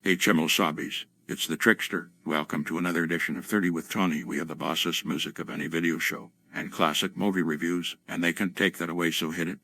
HM Osabis, it's the Trickster. Welcome to another edition of 30 with Tony. We have the bossest music of any video show and classic movie reviews, and they can take that away, so hit it.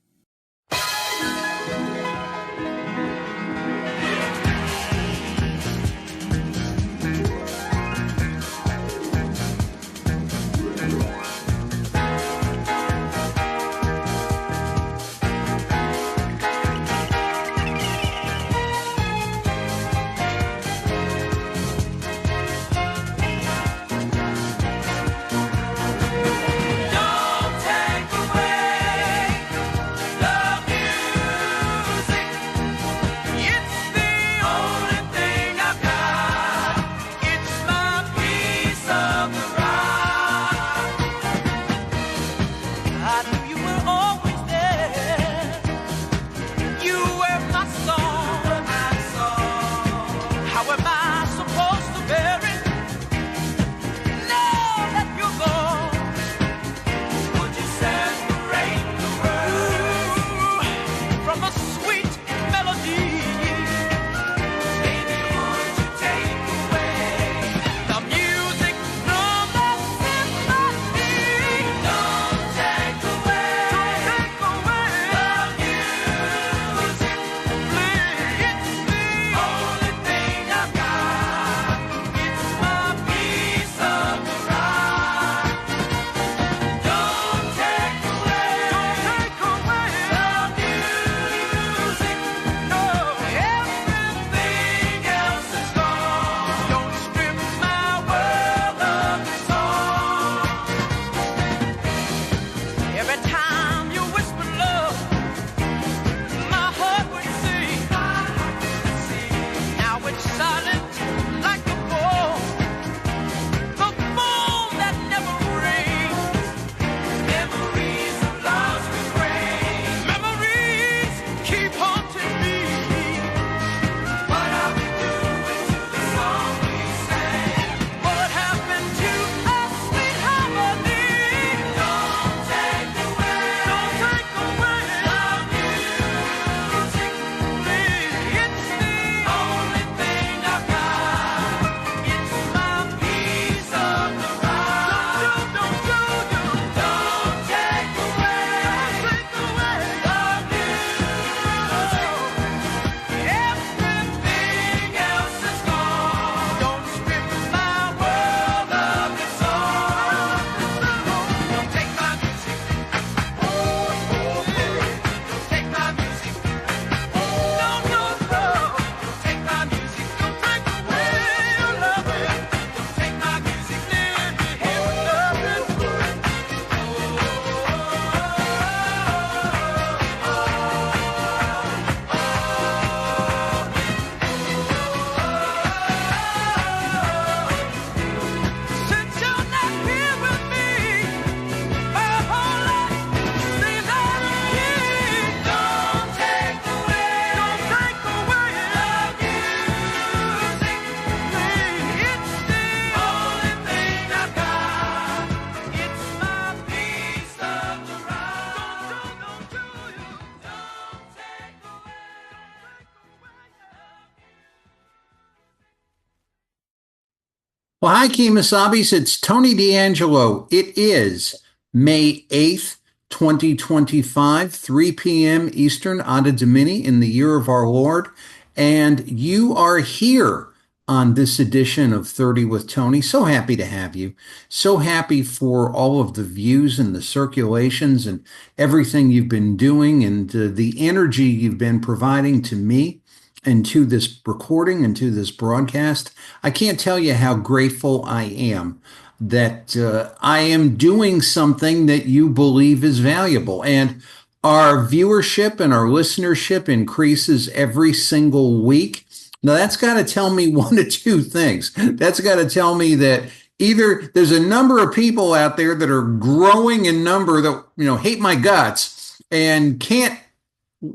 Well, hi, Keemosabis. It's Tony D'Angelo. It is May 8th, 2025, 3 p.m. Eastern, Ada Domini, in the year of our Lord. And you are here on this edition of 30 with Tony. So happy to have you. So happy for all of the views and the circulations and everything you've been doing and the energy you've been providing to me and to this recording and to this broadcast. I can't tell you how grateful I am that I am doing something that you believe is valuable. And our viewership and our listenership increases every single week. Now, that's got to tell me one of two things. That's got to tell me that either there's a number of people out there that are growing in number that, hate my guts and can't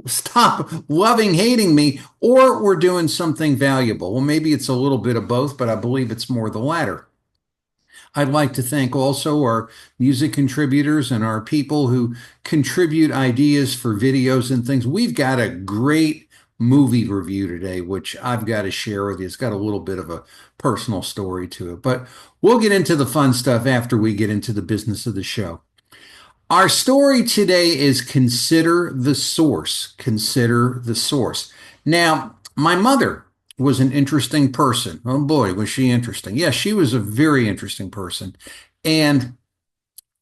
stop loving hating me, or we're doing something valuable. Well, maybe it's a little bit of both, but I believe it's more the latter. I'd like to thank also our music contributors and our people who contribute ideas for videos and things. We've got a great movie review today, which I've got to share with you. It's got a little bit of a personal story to it, but we'll get into the fun stuff after we get into the business of the show. Our story today is consider the source. Consider the source. Now, my mother was an interesting person. Oh boy, was she interesting. Yes, she was a very interesting person. And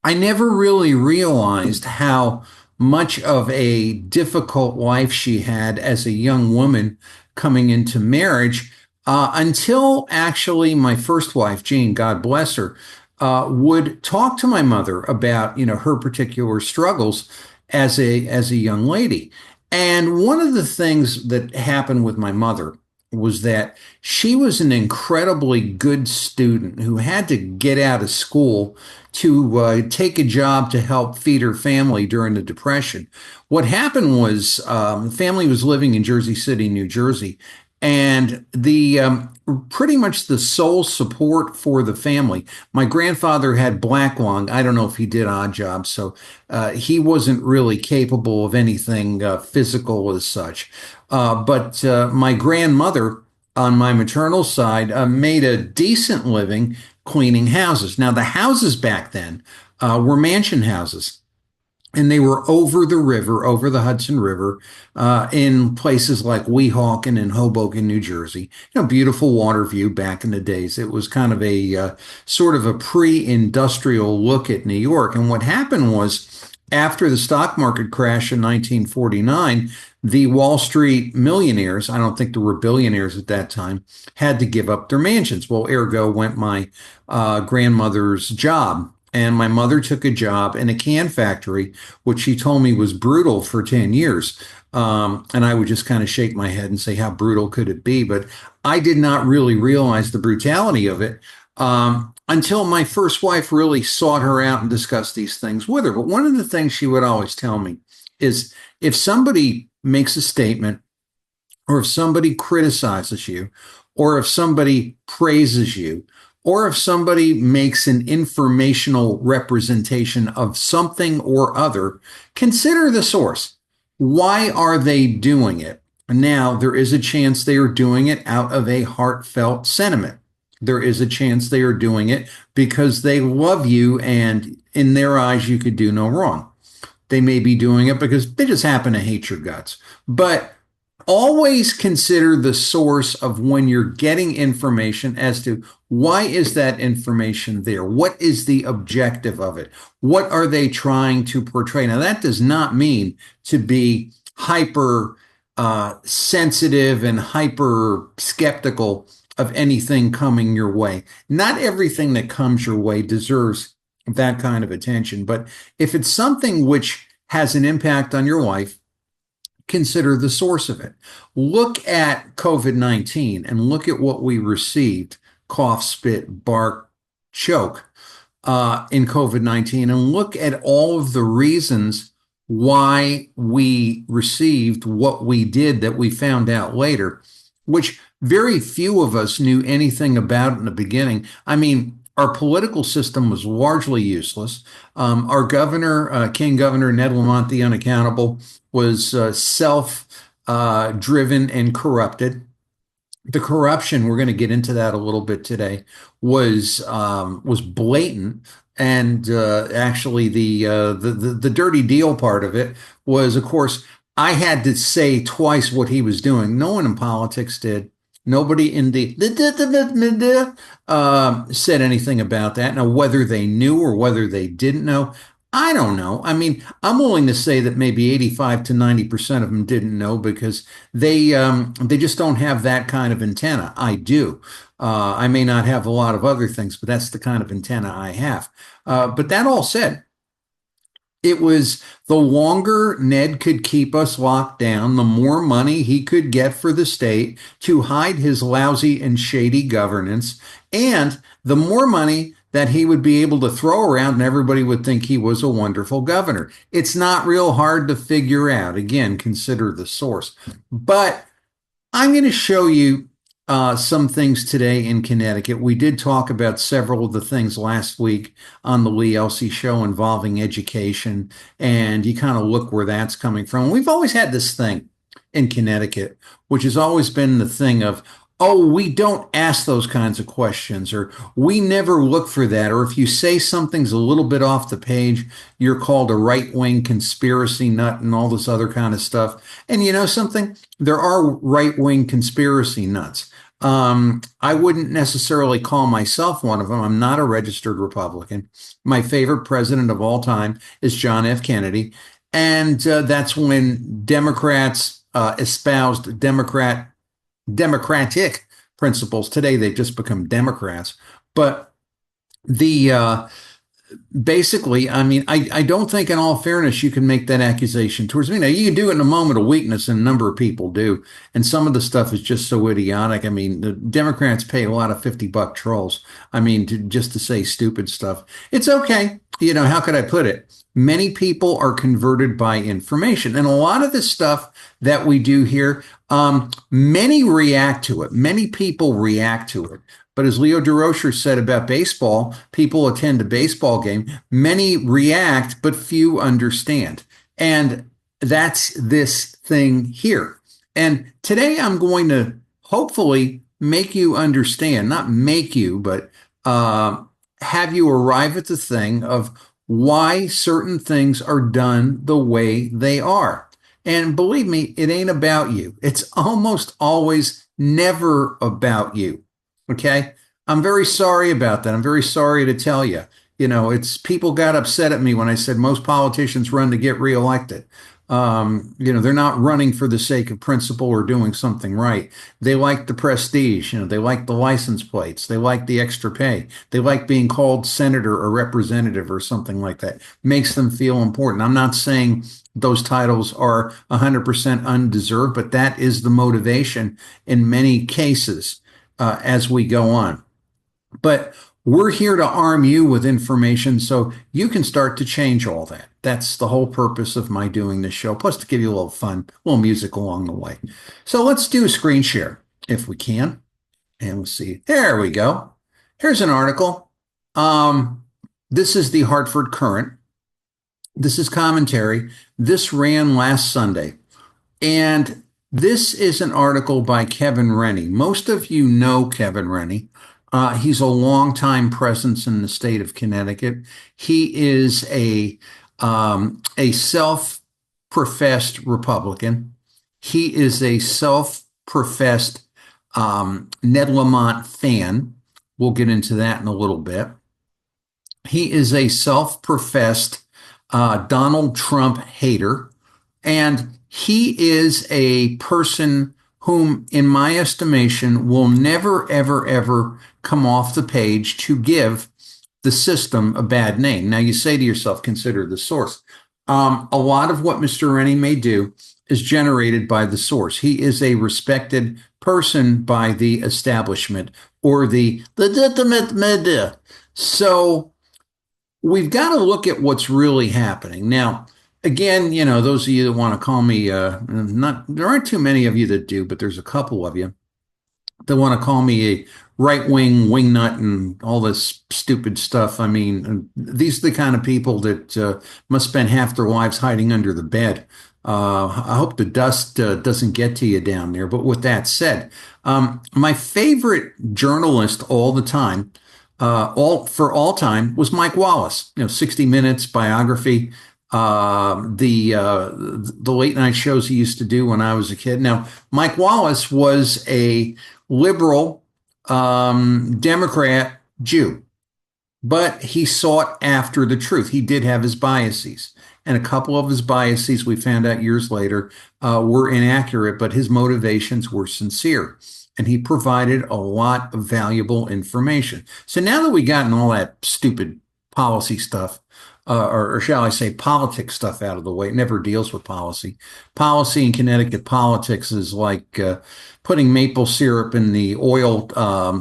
I never really realized how much of a difficult life she had as a young woman coming into marriage until actually my first wife, Jean, God bless her, would talk to my mother about, her particular struggles as a young lady. And one of the things that happened with my mother was that she was an incredibly good student who had to get out of school to take a job to help feed her family during the Depression. What happened was the family was living in Jersey City, New Jersey, and the pretty much the sole support for the family. My grandfather had black lung. I don't know if he did odd jobs, so he wasn't really capable of anything physical as such. But my grandmother on my maternal side made a decent living cleaning houses. Now, the houses back then were mansion houses, and they were over the river, over the Hudson River, in places like Weehawken and Hoboken, New Jersey. Beautiful water view back in the days. It was kind of a sort of a pre-industrial look at New York. And what happened was, after the stock market crash in 1949, the Wall Street millionaires, I don't think there were billionaires at that time, had to give up their mansions. Well, ergo went my grandmother's job. And my mother took a job in a can factory, which she told me was brutal for 10 years. And I would just kind of shake my head and say, how brutal could it be? But I did not really realize the brutality of it until my first wife really sought her out and discussed these things with her. But one of the things she would always tell me is if somebody makes a statement, or if somebody criticizes you, or if somebody praises you, or if somebody makes an informational representation of something or other, consider the source. Why are they doing it? Now, there is a chance they are doing it out of a heartfelt sentiment. There is a chance they are doing it because they love you, and in their eyes, you could do no wrong. They may be doing it because they just happen to hate your guts. But always consider the source of when you're getting information as to why is that information there? What is the objective of it? What are they trying to portray? Now, that does not mean to be hyper sensitive and hyper skeptical of anything coming your way. Not everything that comes your way deserves that kind of attention. But if it's something which has an impact on your life, consider the source of it. Look at COVID-19 and look at what we received, cough, spit, bark, choke, in COVID-19, and look at all of the reasons why we received what we did that we found out later, which very few of us knew anything about in the beginning. I mean, our political system was largely useless. Our governor, King Governor Ned Lamont, the unaccountable, was self-driven and corrupted. The corruption, we're going to get into that a little bit today, was blatant. And actually, the dirty deal part of it was, of course, I had to say twice what he was doing. No one in politics did. Nobody in the said anything about that. Now, whether they knew or whether they didn't know, I don't know. I mean, I'm willing to say that maybe 85 to 90% of them didn't know because they just don't have that kind of antenna. I do. I may not have a lot of other things, but that's the kind of antenna I have. But that all said, it was the longer Ned could keep us locked down, the more money he could get for the state to hide his lousy and shady governance, and the more money that he would be able to throw around and everybody would think he was a wonderful governor. It's not real hard to figure out. Again, consider the source. But I'm going to show you some things today in Connecticut. We did talk about several of the things last week on the Lee Elsey show involving education, and you kind of look where that's coming from. We've always had this thing in Connecticut, which has always been the thing of, oh, we don't ask those kinds of questions, or we never look for that. Or if you say something's a little bit off the page, you're called a right wing conspiracy nut and all this other kind of stuff. And you know something? There are right wing conspiracy nuts. I wouldn't necessarily call myself one of them. I'm not a registered Republican. My favorite president of all time is John F. Kennedy. And that's when Democrats espoused democratic principles. Today they've just become Democrats. But the basically, I mean, I don't think in all fairness you can make that accusation towards me. Now, you can do it in a moment of weakness, and a number of people do. And some of the stuff is just so idiotic. I mean, the Democrats pay a lot of $50 trolls. I mean, just to say stupid stuff. It's okay. You know, how could I put it? Many people are converted by information. And a lot of the stuff that we do here, many react to it. Many people react to it. But as Leo Durocher said about baseball, people attend a baseball game. Many react, but few understand. And that's this thing here. And today I'm going to hopefully make you understand, not make you, but have you arrive at the thing of why certain things are done the way they are. And believe me, it ain't about you. It's almost always never about you. Okay. I'm very sorry about that. I'm very sorry to tell you. You know, it's people got upset at me when I said most politicians run to get reelected. You know, they're not running for the sake of principle or doing something right. They like the prestige. You know, they like the license plates. They like the extra pay. They like being called senator or representative or something like that. Makes them feel important. I'm not saying those titles are 100% undeserved, but that is the motivation in many cases as we go on. But we're here to arm you with information so you can start to change all that. That's the whole purpose of my doing this show, plus to give you a little fun, a little music along the way. So let's do a screen share if we can. And we'll see. There we go. Here's an article. This is the Hartford Courant. This is commentary. This ran last Sunday. And this is an article by Kevin Rennie. Most of you know Kevin Rennie. He's a longtime presence in the state of Connecticut. He is a self-professed Republican. He is a self-professed Ned Lamont fan. We'll get into that in a little bit. He is a self-professed Donald Trump hater, and he is a person whom, in my estimation, will never, ever, ever come off the page to give the system a bad name. Now, you say to yourself, consider the source. A lot of what Mr. Rennie may do is generated by the source. He is a respected person by the establishment or the legitimate media. So we've got to look at what's really happening. Now, again, you know, those of you that want to call me, there aren't too many of you that do, but there's a couple of you that want to call me a right-wing wingnut and all this stupid stuff. I mean, these are the kind of people that must spend half their lives hiding under the bed. I hope the dust doesn't get to you down there. But with that said, my favorite journalist all the time, all time, was Mike Wallace. You know, 60 Minutes biography. The late night shows he used to do when I was a kid. Now, Mike Wallace was a liberal Democrat Jew, but he sought after the truth. He did have his biases, and a couple of his biases, we found out years later, were inaccurate, but his motivations were sincere. And he provided a lot of valuable information. So now that we've gotten all that stupid policy stuff, or shall I say politics stuff out of the way. It never deals with policy. Policy in Connecticut politics is like putting maple syrup in the oil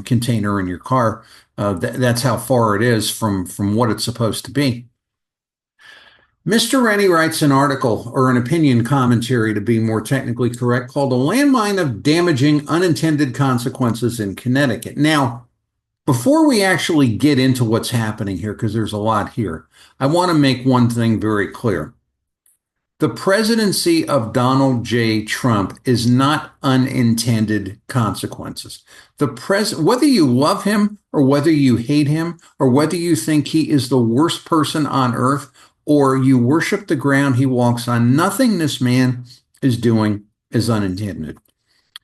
container in your car. That's how far it is from what it's supposed to be. Mr. Rennie writes an article, or an opinion commentary to be more technically correct, called A Landmine of Damaging Unintended Consequences in Connecticut. Now, before we actually get into what's happening here, because there's a lot here, I want to make one thing very clear. The presidency of Donald J. Trump is not unintended consequences. Whether you love him or whether you hate him or whether you think he is the worst person on earth or you worship the ground he walks on, nothing this man is doing is unintended.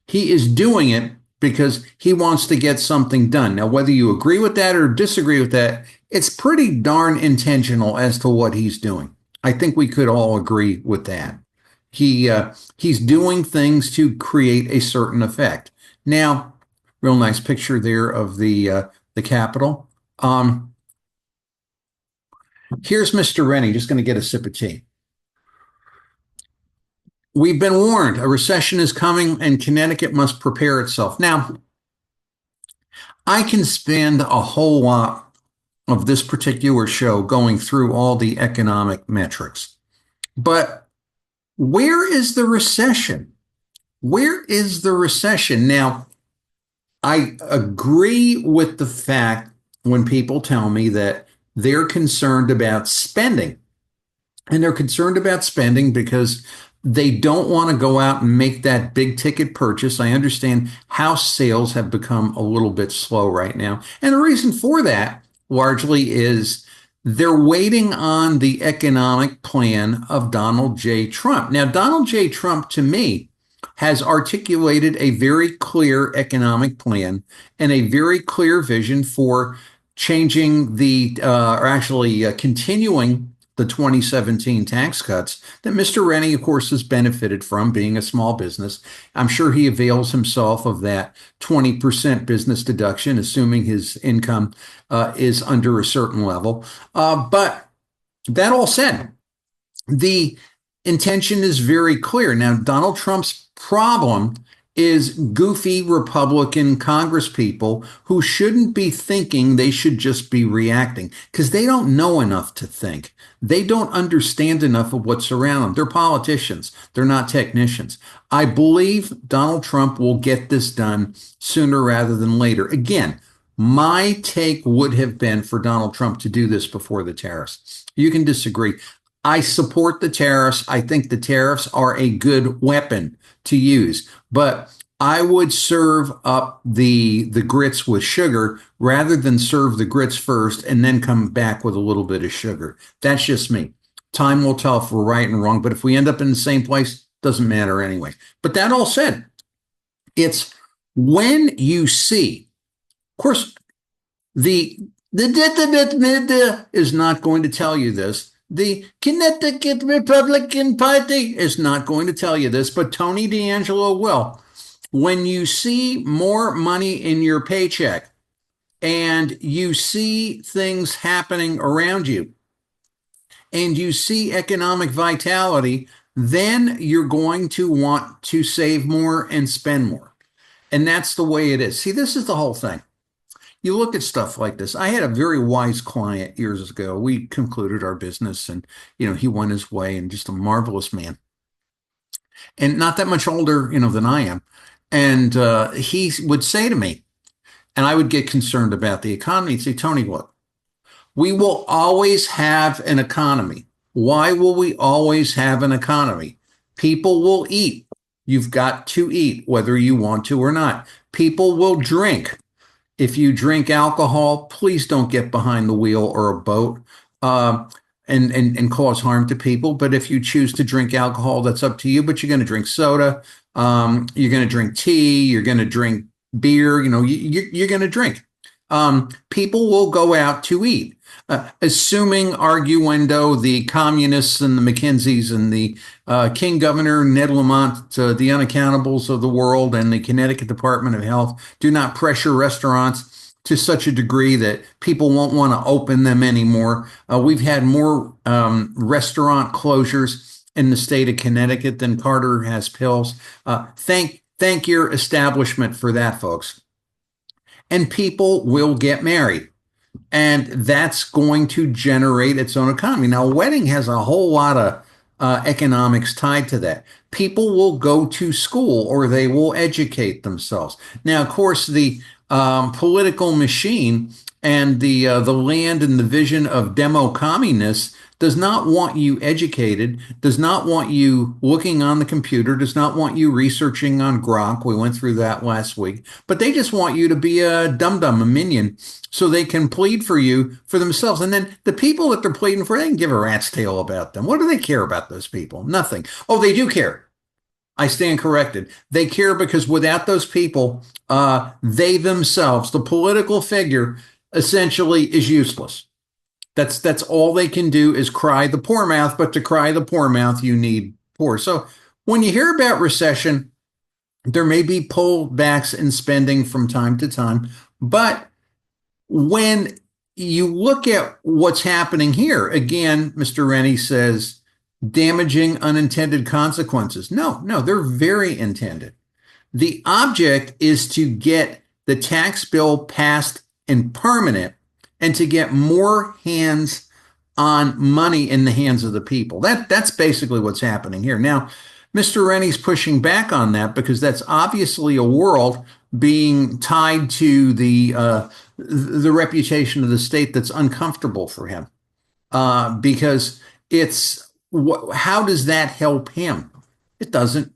He is doing it because he wants to get something done. Now, whether you agree with that or disagree with that, it's pretty darn intentional as to what he's doing. I think we could all agree with that. He's doing things to create a certain effect. Now, real nice picture there of the Capitol. Here's Mr. Rennie, just going to get a sip of tea. We've been warned a recession is coming and Connecticut must prepare itself. Now, I can spend a whole lot of this particular show going through all the economic metrics. But where is the recession? Where is the recession? Now, I agree with the fact when people tell me that they're concerned about spending. And they're concerned about spending because they don't want to go out and make that big ticket purchase. I understand house sales have become a little bit slow right now. And the reason for that largely is they're waiting on the economic plan of Donald J. Trump. Now, Donald J. Trump, to me, has articulated a very clear economic plan and a very clear vision for changing continuing the 2017 tax cuts that Mr. Rennie, of course, has benefited from being a small business. I'm sure he avails himself of that 20% business deduction, assuming his income is under a certain level. But that all said, the intention is very clear. Now, Donald Trump's problem is goofy Republican congresspeople who shouldn't be thinking, they should just be reacting because they don't know enough to think. They don't understand enough of what's around them. They're politicians. They're not technicians. I believe Donald Trump will get this done sooner rather than later. Again, my take would have been for Donald Trump to do this before the tariffs. You can disagree. I support the tariffs. I think the tariffs are a good weapon to use, but I would serve up the grits with sugar rather than serve the grits first and then come back with a little bit of sugar. That's just me. Time will tell if we're right and wrong, but if we end up in the same place, doesn't matter anyway. But that all said, it's when you see, of course, the is not going to tell you this. The Connecticut Republican Party is not going to tell you this, but Tony D'Angelo will. When you see more money in your paycheck and you see things happening around you and you see economic vitality, then you're going to want to save more and spend more. And that's the way it is. See, this is the whole thing. You look at stuff like this. I had a very wise client years ago. We concluded our business and, he went his way and just a marvelous man. And not that much older, than I am. And he would say to me, and I would get concerned about the economy. He'd say, Tony, look, we will always have an economy. Why will we always have an economy? People will eat. You've got to eat, whether you want to or not. People will drink. If you drink alcohol, please don't get behind the wheel or a boat and cause harm to people. But if you choose to drink alcohol, that's up to you. But you're going to drink soda. You're going to drink tea. You're going to drink beer. You're going to drink. People will go out to eat. Assuming arguendo, the communists and the McKinseys and the King Governor Ned Lamont, the unaccountables of the world, and the Connecticut Department of Health do not pressure restaurants to such a degree that people won't want to open them anymore. We've had more restaurant closures in the state of Connecticut than Carter has pills. Thank your establishment for that, folks. And people will get married. And that's going to generate its own economy. Now, a wedding has a whole lot of economics tied to that. People will go to school or they will educate themselves. Now, of course, the political machine and the land and the vision of demo communists does not want you educated, does not want you looking on the computer, does not want you researching on Grok. We went through that last week, but they just want you to be a dum-dum, a minion, so they can plead for you for themselves. And then the people that they're pleading for, they can give a rat's tail about them. What do they care about those people? Nothing. Oh, they do care. I stand corrected. They care because without those people, they themselves, the political figure, essentially is useless. That's all they can do is cry the poor mouth, but to cry the poor mouth, you need poor. So when you hear about recession, there may be pullbacks in spending from time to time, but when you look at what's happening here, again, Mr. Rennie says damaging unintended consequences. No, they're very intended. The object is to get the tax bill passed and permanent and to get more hands on money in the hands of the people. That's basically what's happening here. Now, Mr. Rennie's pushing back on that because that's obviously a world being tied to the reputation of the state that's uncomfortable for him. Because it's how does that help him? It doesn't.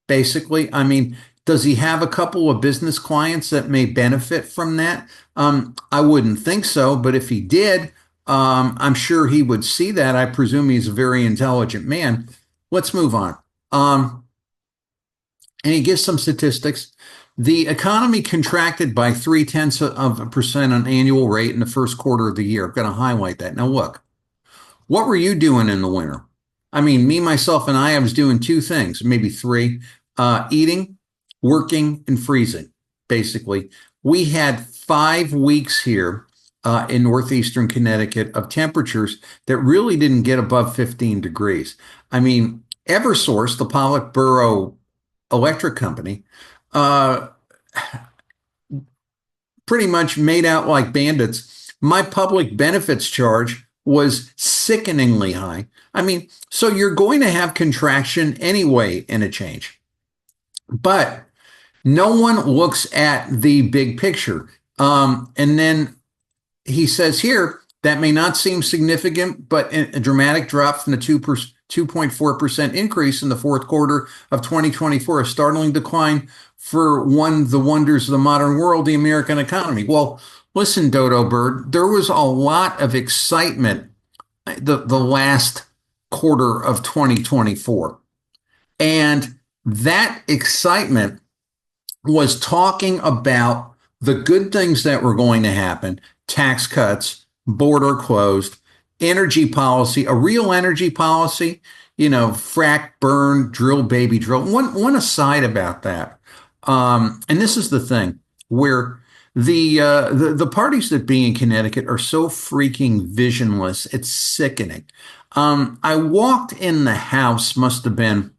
Basically, I mean, does he have a couple of business clients that may benefit from that? I wouldn't think so, but if he did, I'm sure he would see that. I presume he's a very intelligent man. Let's move on. And he gives some statistics. The economy contracted by 0.3% on annual rate in the first quarter of the year. I'm going to highlight that. Now, look, what were you doing in the winter? I mean, me, myself, and I was doing two things, maybe three, eating, working, and freezing, basically. We had 5 weeks here in northeastern Connecticut of temperatures that really didn't get above 15 degrees. I mean, Eversource, the Pollock Borough Electric Company, pretty much made out like bandits. My public benefits charge was sickeningly high. I mean, so you're going to have contraction anyway in a change. But no one looks at the big picture. And then he says here, that may not seem significant, but a dramatic drop from the 2.4% increase in the fourth quarter of 2024, a startling decline for one the wonders of the modern world, the American economy. Well, listen, Dodo Bird, there was a lot of excitement the last quarter of 2024. And that excitement was talking about the good things that were going to happen, tax cuts, border closed, energy policy, a real energy policy, frack, burn, drill, baby, drill. One aside about that. And this is the thing where the parties that be in Connecticut are so freaking visionless. It's sickening. I walked in the House, must have been,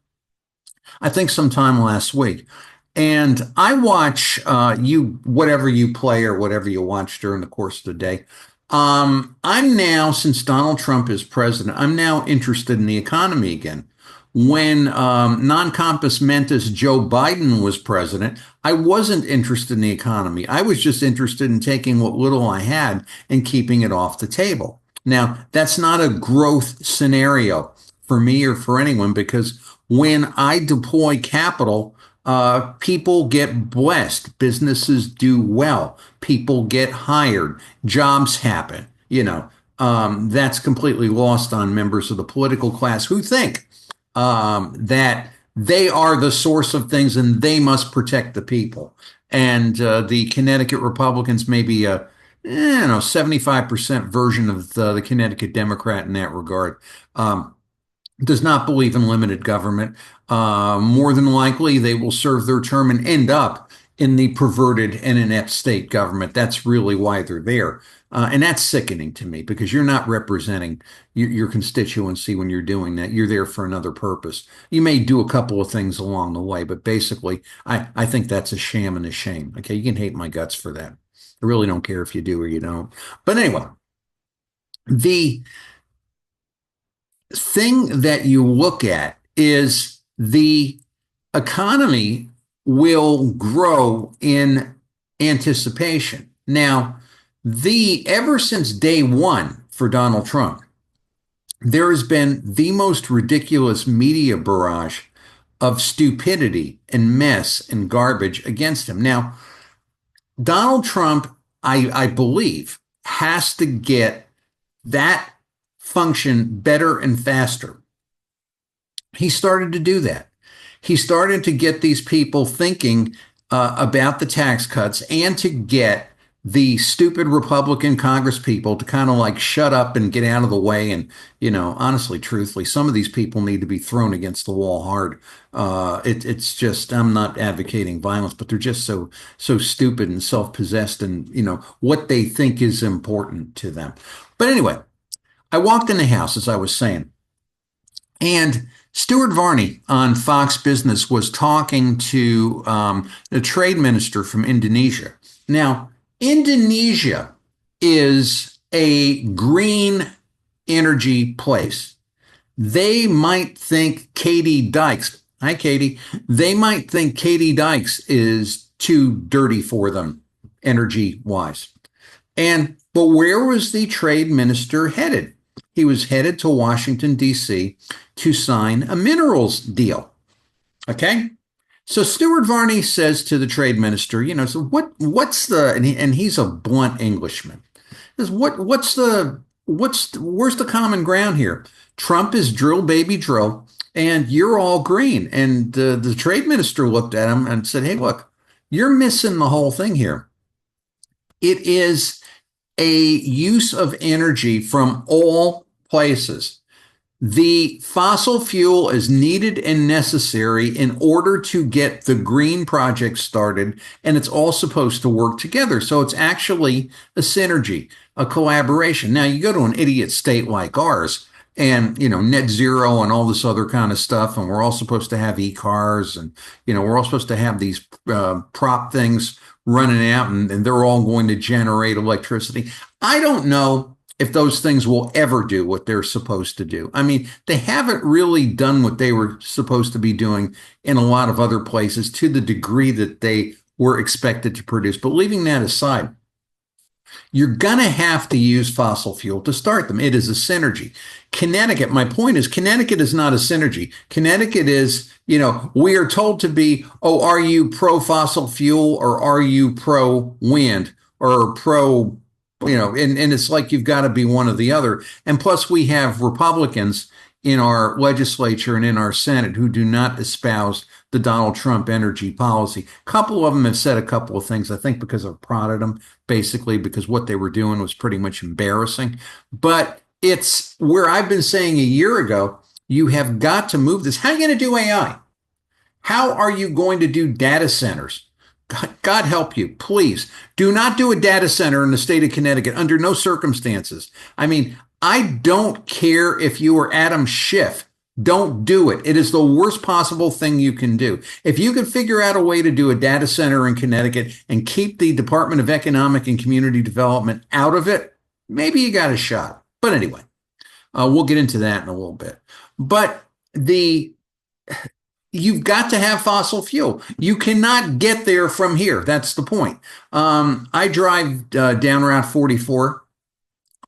I think sometime last week. And I watch whatever you play or whatever you watch during the course of the day. I'm now, since Donald Trump is president, I'm now interested in the economy again. When non compos mentis Joe Biden was president, I wasn't interested in the economy. I was just interested in taking what little I had and keeping it off the table. Now, that's not a growth scenario for me or for anyone, because when I deploy capital, people get blessed, businesses do well, people get hired, jobs happen. That's completely lost on members of the political class who think that they are the source of things and they must protect the people. And the Connecticut Republicans may be a 75% version of the Connecticut Democrat in that regard. Does not believe in limited government. More than likely, they will serve their term and end up in the perverted and inept state government. That's really why they're there. And that's sickening to me, because you're not representing your constituency when you're doing that. You're there for another purpose. You may do a couple of things along the way, but basically, I think that's a sham and a shame. Okay, you can hate my guts for that. I really don't care if you do or you don't. But anyway, the thing that you look at is the economy will grow in anticipation. Now, the ever since day one for Donald Trump, there has been the most ridiculous media barrage of stupidity and mess and garbage against him. Now, Donald Trump, I believe, has to get that function better and faster. He started to do that. He started to get these people thinking about the tax cuts and to get the stupid Republican Congress people to kind of like shut up and get out of the way. And, honestly, truthfully, some of these people need to be thrown against the wall hard. It's just, I'm not advocating violence, but they're just so stupid and self-possessed and, what they think is important to them. But anyway, I walked in the house, as I was saying, and Stuart Varney on Fox Business was talking to the trade minister from Indonesia. Now, Indonesia is a green energy place. They might think Katie Dykes, hi Katie, they might think Katie Dykes is too dirty for them energy wise. But where was the trade minister headed? He was headed to Washington, D.C. to sign a minerals deal. Okay? So Stuart Varney says to the trade minister, so what's the, and he's a blunt Englishman. Says, where's the common ground here? Trump is drill, baby, drill, and you're all green. And the trade minister looked at him and said, hey, look, you're missing the whole thing here. It is a use of energy from all places. The fossil fuel is needed and necessary in order to get the green project started, and it's all supposed to work together. So it's actually a synergy, a collaboration. Now, you go to an idiot state like ours, and, net zero and all this other kind of stuff, and we're all supposed to have e-cars, and, we're all supposed to have these prop things running out, and they're all going to generate electricity. I don't know if those things will ever do what they're supposed to do. I mean, they haven't really done what they were supposed to be doing in a lot of other places to the degree that they were expected to produce. But leaving that aside, you're going to have to use fossil fuel to start them. It is a synergy. Connecticut, my point is, Connecticut is not a synergy. Connecticut is, we are told to be, are you pro fossil fuel or are you pro wind or pro, and it's like you've got to be one or the other. And plus we have Republicans in our legislature and in our Senate who do not espouse the Donald Trump energy policy. A couple of them have said a couple of things, I think because I've prodded them, basically because what they were doing was pretty much embarrassing. But it's where I've been saying a year ago, you have got to move this. How are you going to do AI? How are you going to do data centers? God help you, please. Do not do a data center in the state of Connecticut under no circumstances. I mean, I don't care if you are Adam Schiff. Don't do it. It is the worst possible thing you can do. If you could figure out a way to do a data center in Connecticut and keep the Department of Economic and Community Development out of it, maybe you got a shot. But anyway, we'll get into that in a little bit. But you've got to have fossil fuel. You cannot get there from here. That's the point. I drive down Route 44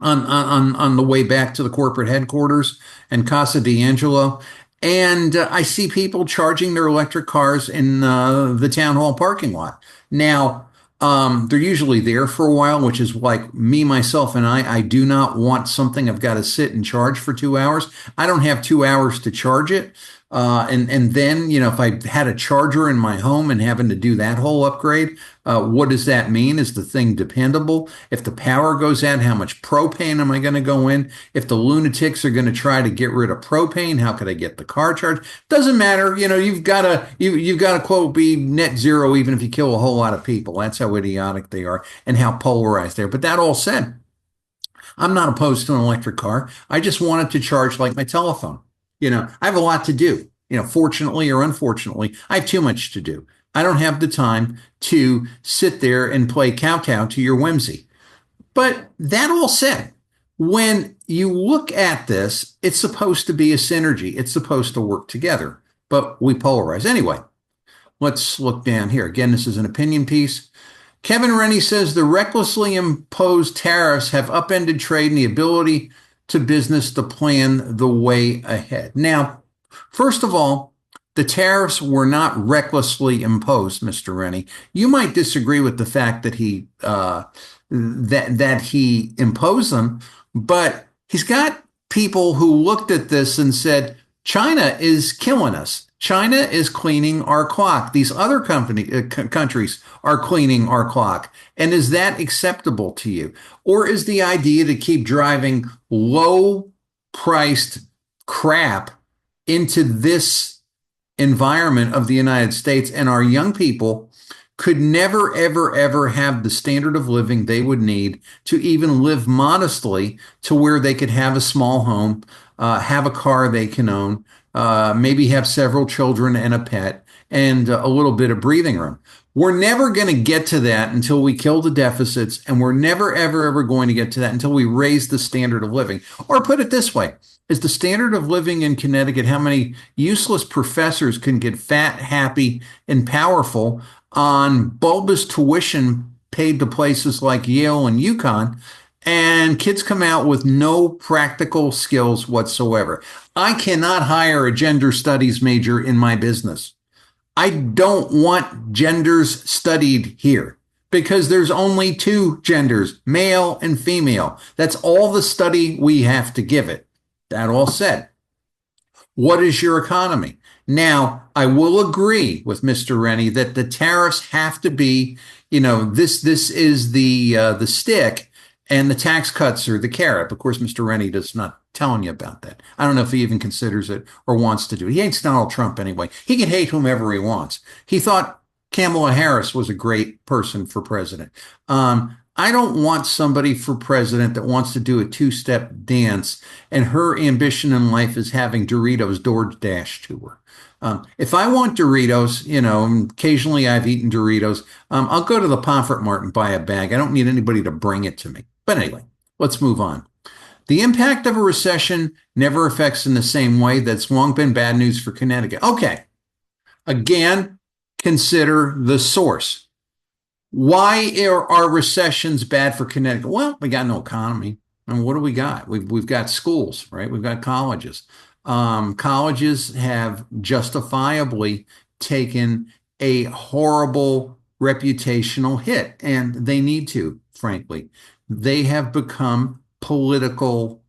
on the way back to the corporate headquarters and Casa D'Angelo, and I see people charging their electric cars in the town hall parking lot. Now, they're usually there for a while, which is like me, myself, and I do not want something I've got to sit and charge for 2 hours. I don't have 2 hours to charge it. And then, if I had a charger in my home and having to do that whole upgrade, what does that mean? Is the thing dependable? If the power goes out, how much propane am I going to go in? If the lunatics are going to try to get rid of propane, how could I get the car charged? Doesn't matter. You've got to quote be net zero, even if you kill a whole lot of people. That's how idiotic they are and how polarized they are. But that all said, I'm not opposed to an electric car. I just want it to charge like my telephone. I have a lot to do, fortunately or unfortunately, I have too much to do. I don't have the time to sit there and play kowtow to your whimsy. But that all said, when you look at this, it's supposed to be a synergy. It's supposed to work together, but we polarize. Anyway, let's look down here. Again, this is an opinion piece. Kevin Rennie says the recklessly imposed tariffs have upended trade and the ability to business to plan the way ahead. Now, first of all, the tariffs were not recklessly imposed, Mr. Rennie. You might disagree with the fact that he imposed them, but he's got people who looked at this and said, China is killing us. China is cleaning our clock. These other countries are cleaning our clock. And is that acceptable to you? Or is the idea to keep driving low priced crap into this environment of the United States, and our young people could never, ever, ever have the standard of living they would need to even live modestly to where they could have a small home, have a car they can own, maybe have several children and a pet, and a little bit of breathing room. We're never going to get to that until we kill the deficits, and we're never, ever, ever going to get to that until we raise the standard of living. Or put it this way, is the standard of living in Connecticut how many useless professors can get fat, happy, and powerful on bulbous tuition paid to places like Yale and UConn, and kids come out with no practical skills whatsoever. I cannot hire a gender studies major in my business. I don't want genders studied here because there's only two genders, male and female. That's all the study we have to give it. That all said, what is your economy? Now, I will agree with Mr. Rennie that the tariffs have to be, this is the stick, and the tax cuts are the carrot. Of course, Mr. Rennie does not telling you about that. I don't know if he even considers it or wants to do it. He hates Donald Trump anyway. He can hate whomever he wants. He thought Kamala Harris was a great person for president. I don't want somebody for president that wants to do a two-step dance, and her ambition in life is having Doritos DoorDash to her. If I want Doritos, occasionally I've eaten Doritos, I'll go to the Pomfret Mart and buy a bag. I don't need anybody to bring it to me. But anyway, let's move on. The impact of a recession never affects in the same way. That's long been bad news for Connecticut. Okay. Again, consider the source. Why are recessions bad for Connecticut? Well, we got no economy. And what do we got? We've got schools, right? We've got colleges. Colleges have justifiably taken a horrible reputational hit, and they need to, frankly. They have become political,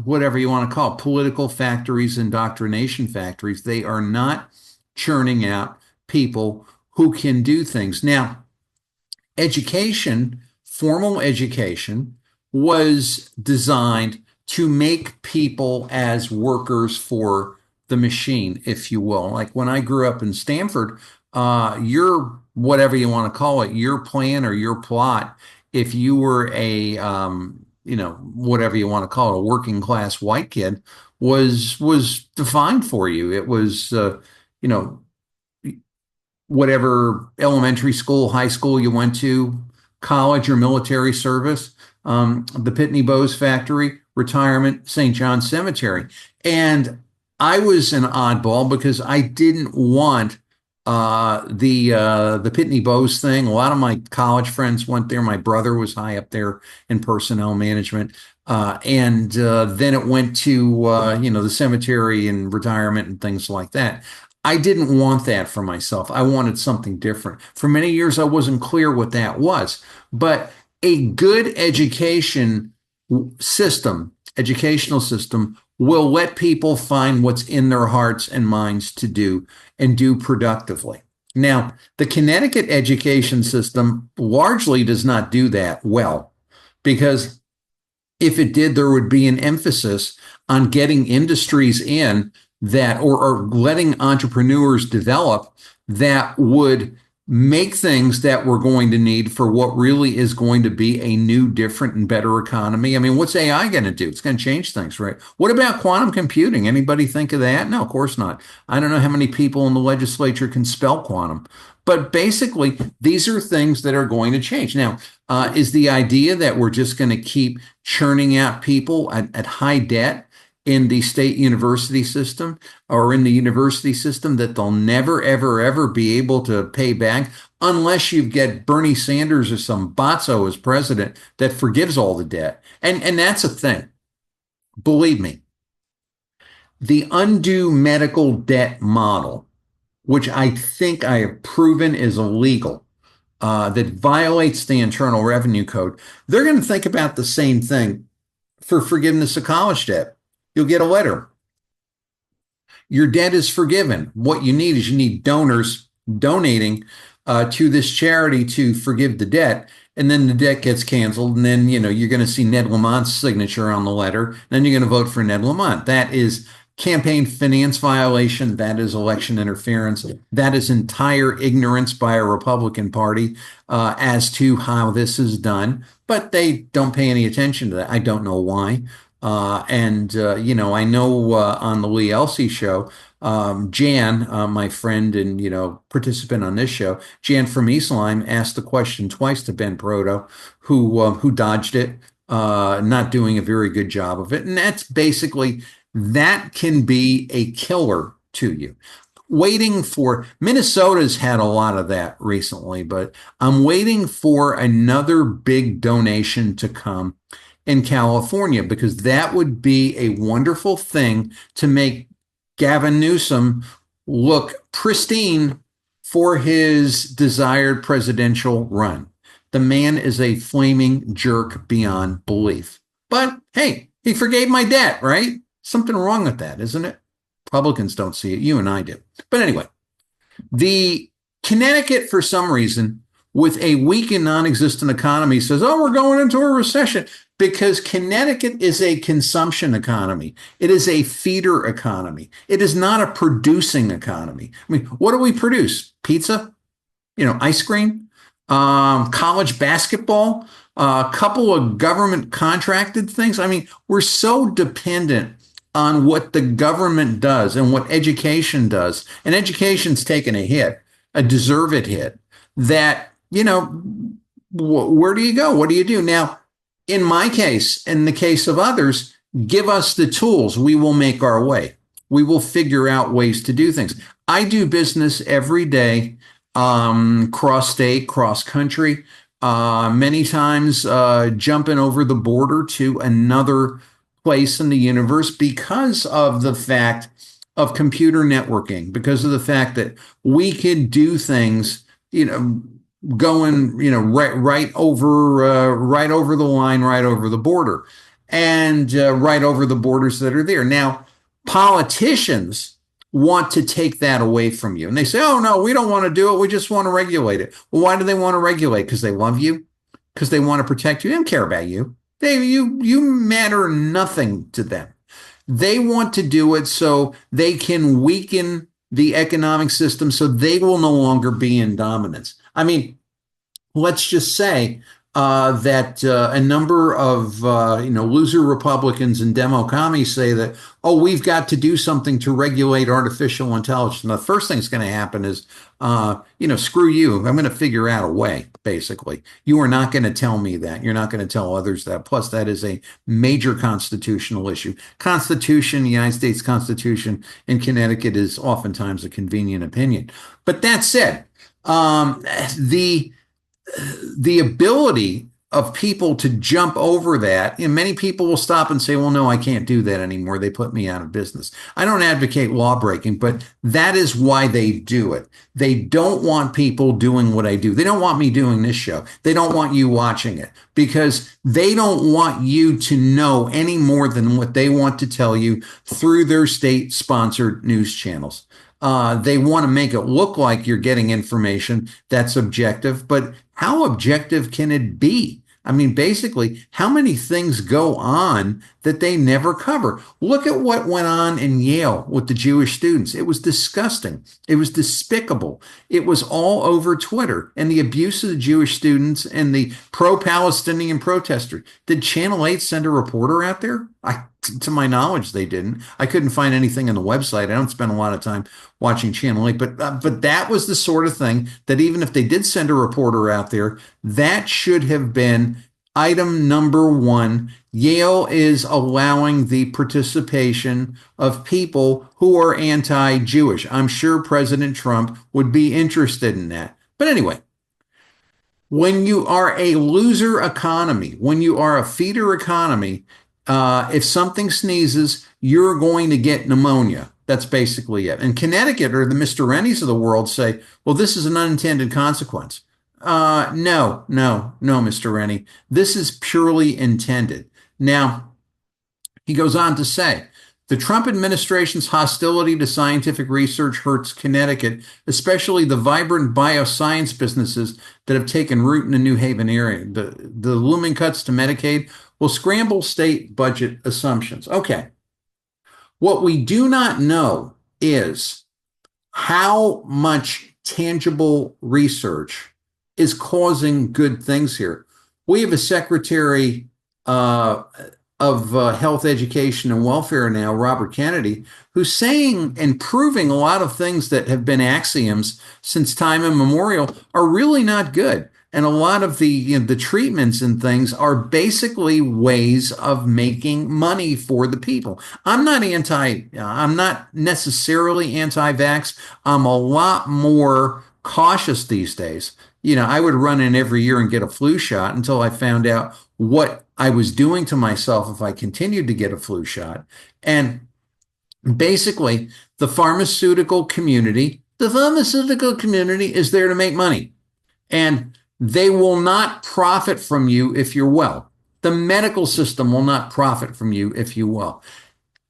whatever you want to call it, political factories, indoctrination factories. They are not churning out people who can do things. Now, education, formal education, was designed to make people as workers for the machine, if you will. Like when I grew up in Stamford, your, whatever you want to call it, your plan or your plot, if you were a, whatever you want to call it, a working class white kid, was defined for you. It was, whatever elementary school, high school you went to, college or military service, the Pitney Bowes factory, retirement, St. John's Cemetery. And I was an oddball because I didn't want the Pitney Bowes thing. A lot of my college friends went there. My brother was high up there in personnel management. And then it went to, the cemetery and retirement and things like that. I didn't want that for myself. I wanted something different. For many years, I wasn't clear what that was. But a good educational system will let people find what's in their hearts and minds to do and do productively. Now, the Connecticut education system largely does not do that well, because if it did, there would be an emphasis on getting industries in that, or letting entrepreneurs develop that would make things that we're going to need for what really is going to be a new, different, and better economy. I mean, what's AI going to do? It's going to change things, right? What about quantum computing? Anybody think of that? No, of course not. I don't know how many people in the legislature can spell quantum. But basically, these are things that are going to change. Now, is the idea that we're just going to keep churning out people at high debt in the state university system, or in the university system, that they'll never, ever, ever be able to pay back? unless you get Bernie Sanders or some botzo as president that forgives all the debt. And that's a thing. Believe me, the undue medical debt model, which I think I have proven is illegal, that violates the Internal Revenue Code, they're going to think about the same thing for forgiveness of college debt. You'll get a letter. Your debt is forgiven. What you need donors donating to this charity to forgive the debt. And then the debt gets canceled. And then, you're going to see Ned Lamont's signature on the letter. Then you're going to vote for Ned Lamont. That is campaign finance violation. That is election interference. That is entire ignorance by a Republican Party as to how this is done. But they don't pay any attention to that. I don't know why. I know on the Lee Elsey show, Jan, my friend and, participant on this show, Jan from Eastline asked the question twice to Ben Proto, who dodged it, not doing a very good job of it. And that's basically, that can be a killer to you. Waiting for Minnesota's had a lot of that recently, but I'm waiting for another big donation to come in California, because that would be a wonderful thing to make Gavin Newsom look pristine for his desired presidential run. The man is a flaming jerk beyond belief. But hey, he forgave my debt, right? Something wrong with that, isn't it? Republicans don't see it. You and I do. But anyway, the Connecticut, for some reason, with a weak and non-existent economy, says, oh, we're going into a recession, because Connecticut is a consumption economy. It is a feeder economy. It is not a producing economy. I mean, what do we produce? Pizza, ice cream, college basketball, a couple of government contracted things. I mean, we're so dependent on what the government does and what education does. And education's taken a hit, a deserved hit, that, where do you go? What do you do? Now, in my case, in the case of others, give us the tools. We will make our way. We will figure out ways to do things. I do business every day, cross state, cross country, many times jumping over the border to another place in the universe, because of the fact of computer networking, because of the fact that we can do things, going, right over the line, right over the border, and right over the borders that are there. Now, politicians want to take that away from you. And they say, oh, no, we don't want to do it. We just want to regulate it. Well, why do they want to regulate? Because they love you? Because they want to protect you? They don't care about you. You matter nothing to them. They want to do it so they can weaken the economic system, so they will no longer be in dominance. I mean, let's just say that a number of loser Republicans and demo commies say that, oh, we've got to do something to regulate artificial intelligence. And the first thing that's going to happen is, screw you. I'm going to figure out a way, basically. You are not going to tell me that. You're not going to tell others that. Plus, that is a major constitutional issue. Constitution, the United States Constitution in Connecticut is oftentimes a convenient opinion. But that said, the ability of people to jump over that, many people will stop and say, well, no, I can't do that anymore. They put me out of business. I don't advocate law breaking, but that is why they do it. They don't want people doing what I do. They don't want me doing this show. They don't want you watching it, because they don't want you to know any more than what they want to tell you through their state-sponsored news channels. They want to make it look like you're getting information that's objective, but how objective can it be? I mean, basically, how many things go on that they never cover? Look at what went on in Yale with the Jewish students. It was disgusting. It was despicable. It was all over Twitter, and the abuse of the Jewish students and the pro-Palestinian protesters. Did Channel 8 send a reporter out there? To my knowledge, they didn't. I couldn't find anything on the website. I don't spend a lot of time watching Channel 8, but that was the sort of thing that even if they did send a reporter out there, that should have been item number one. Yale is allowing the participation of people who are anti-Jewish. I'm sure President Trump would be interested in that. But anyway, When you are a loser economy, when you are a feeder economy, if something sneezes, you're going to get pneumonia. That's basically it. And Connecticut or the Mr. Rennies of the world say, well, this is an unintended consequence. No, Mr. Rennie. This is purely intended. Now, he goes on to say, the Trump administration's hostility to scientific research hurts Connecticut, especially the vibrant bioscience businesses that have taken root in the New Haven area. The looming cuts to Medicaid will scramble state budget assumptions. Okay. What we do not know is how much tangible research is causing good things here. We have a secretary of Health, Education, and Welfare now, Robert Kennedy, who's saying and proving a lot of things that have been axioms since time immemorial are really not good. And a lot of the treatments and things are basically ways of making money for the people. I'm not necessarily anti-vax. I'm a lot more cautious these days. I would run in every year and get a flu shot until I found out what I was doing to myself if I continued to get a flu shot. And basically, the pharmaceutical community is there to make money. And they will not profit from you if you're well. The medical system will not profit from you if you're well.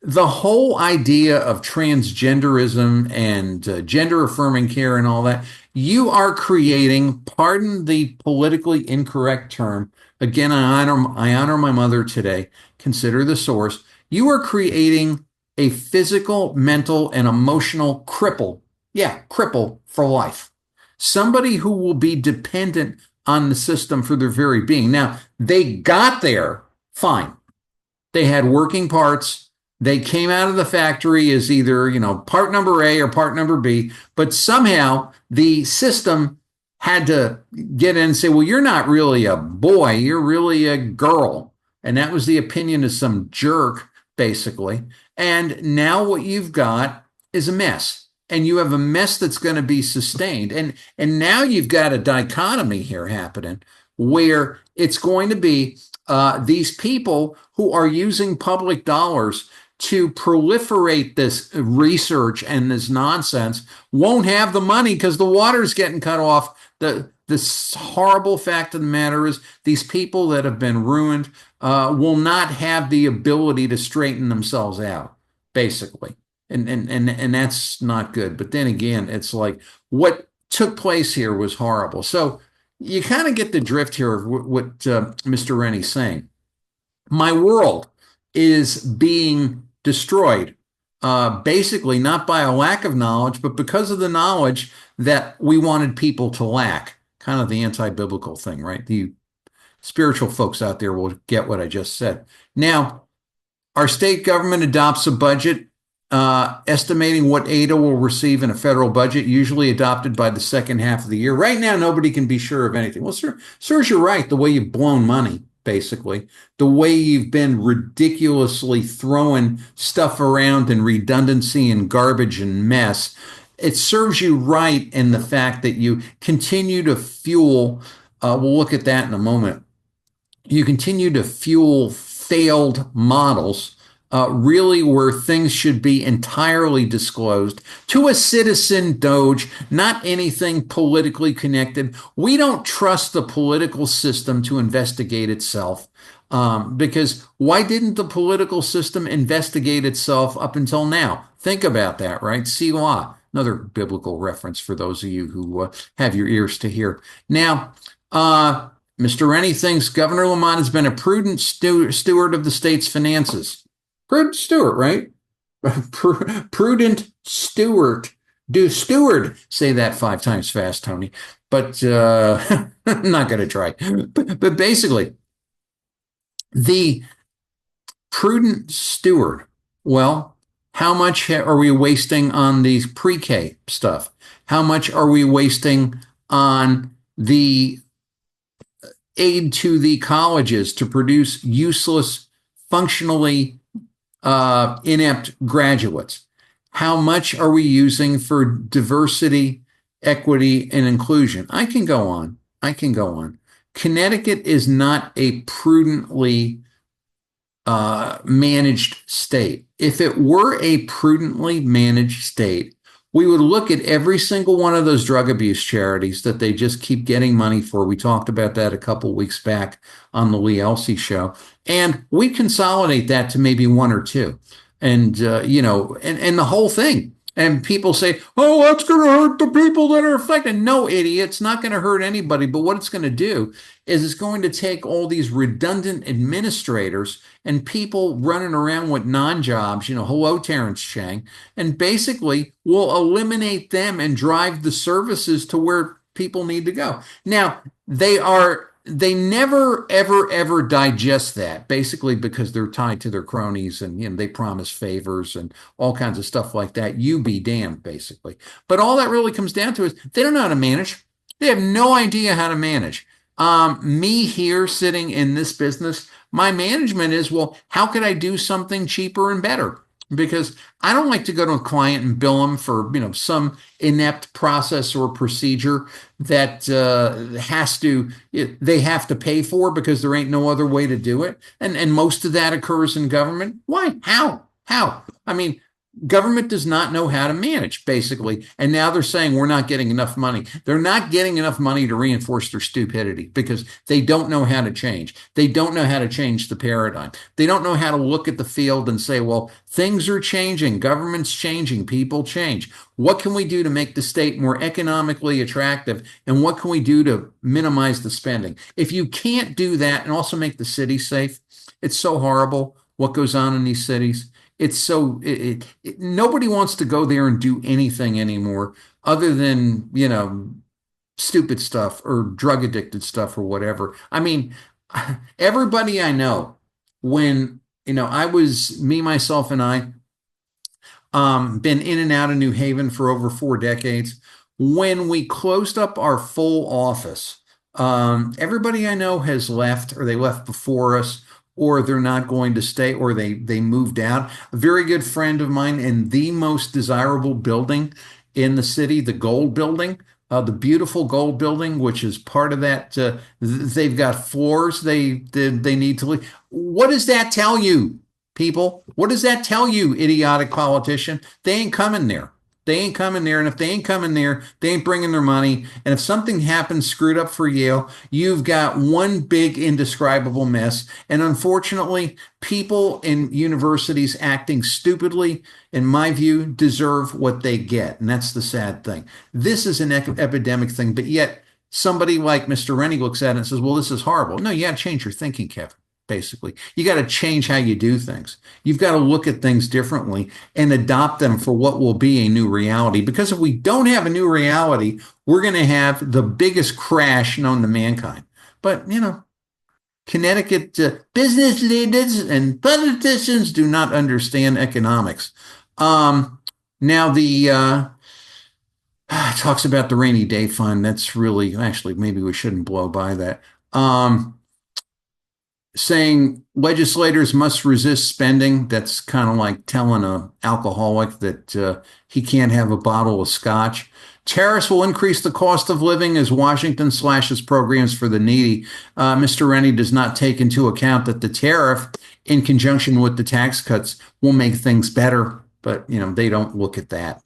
The whole idea of transgenderism and gender affirming care and all that, you are creating, pardon the politically incorrect term, again, I honor my mother today, consider the source, you are creating a physical, mental, and emotional cripple. Yeah, cripple for life. Somebody who will be dependent on the system for their very being. Now, they got there fine. They had working parts. They came out of the factory as either, part number A or part number B, but somehow the system had to get in and say, well, you're not really a boy, you're really a girl. And that was the opinion of some jerk, basically. And now what you've got is a mess. And you have a mess that's going to be sustained. And now you've got a dichotomy here happening where it's going to be these people who are using public dollars to proliferate this research and this nonsense won't have the money because the water's getting cut off. The horrible fact of the matter is these people that have been ruined will not have the ability to straighten themselves out, basically. And that's not good. But then again, it's like what took place here was horrible. So you kind of get the drift here of what Mr. Rennie's saying. My world is being destroyed, basically not by a lack of knowledge, but because of the knowledge that we wanted people to lack. Kind of the anti-biblical thing, right? The spiritual folks out there will get what I just said. Now, our state government adopts a budget estimating what ADA will receive in a federal budget, usually adopted by the second half of the year. Right now, nobody can be sure of anything. Well, sir, you're right. The way you've blown money, basically, the way you've been ridiculously throwing stuff around and redundancy and garbage and mess, it serves you right in the fact that you continue to fuel, we'll look at that in a moment, you continue to fuel failed models, really where things should be entirely disclosed to a citizen doge, not anything politically connected. We don't trust the political system to investigate itself. Because why didn't the political system investigate itself up until now? Think about that, right? Selah, another biblical reference for those of you who have your ears to hear. Now, Mr. Rennie thinks Governor Lamont has been a prudent steward of the state's finances. Prudent steward, right? Prudent steward. Do steward. Say that 5 times fast, Tony. But I'm not going to try. But basically, the prudent steward, well, how much are we wasting on these pre-K stuff? How much are we wasting on the aid to the colleges to produce useless, functionally inept graduates? How much are we using for diversity, equity, and inclusion? I can go on. I can go on. Connecticut is not a prudently managed state. If it were a prudently managed state, we would look at every single one of those drug abuse charities that they just keep getting money for. We talked about that a couple weeks back on the Lee Elsey show, and we consolidate that to maybe one or two, and and the whole thing. And people say, "Oh, that's going to hurt the people that are affected." No, idiot, it's not going to hurt anybody. But what it's going to do is it's going to take all these redundant administrators and people running around with non-jobs, hello, Terrence Chang, and basically will eliminate them and drive the services to where people need to go. Now, they never, ever, ever digest that, basically because they're tied to their cronies and they promise favors and all kinds of stuff like that. You be damned, basically. But all that really comes down to is they don't know how to manage. They have no idea how to manage. Me here sitting in this business, my management is, well, how could I do something cheaper and better? Because I don't like to go to a client and bill them for, some inept process or procedure that they have to pay for because there ain't no other way to do it. And most of that occurs in government. Why? How? I mean, government does not know how to manage, basically. And now they're saying we're not getting enough money. They're not getting enough money to reinforce their stupidity because they don't know how to change. They don't know how to change the paradigm. They don't know how to look at the field and say, well, things are changing. Government's changing. People change. What can we do to make the state more economically attractive? And what can we do to minimize the spending? If you can't do that and also make the city safe, it's so horrible what goes on in these cities. It's so nobody wants to go there and do anything anymore other than, stupid stuff or drug addicted stuff or whatever. I mean, everybody I know, when, I was me, myself, and I, been in and out of New Haven for over 4 decades. When we closed up our full office, everybody I know has left, or they left before us, or they're not going to stay, or they moved out. A very good friend of mine in the most desirable building in the city, the Gold Building, the beautiful Gold Building, which is part of that. They've got floors they need to leave. What does that tell you, people? What does that tell you, idiotic politician? They ain't coming there. They ain't coming there. And if they ain't coming there, they ain't bringing their money. And if something happens screwed up for Yale, you've got one big indescribable mess. And unfortunately, people in universities acting stupidly, in my view, deserve what they get. And that's the sad thing. This is an epidemic thing, but yet somebody like Mr. Rennie looks at it and says, well, this is horrible. No, you got to change your thinking, Kevin. Basically, you got to change how you do things. You've got to look at things differently and adopt them for what will be a new reality. Because if we don't have a new reality, we're going to have the biggest crash known to mankind. But, Connecticut business leaders and politicians do not understand economics. Now the talks about the rainy day fund. That's really, actually, maybe we shouldn't blow by that. Saying legislators must resist spending. That's kind of like telling an alcoholic that he can't have a bottle of scotch. Tariffs will increase the cost of living as Washington slashes programs for the needy. Mr. Rennie does not take into account that the tariff, in conjunction with the tax cuts, will make things better. But they don't look at that.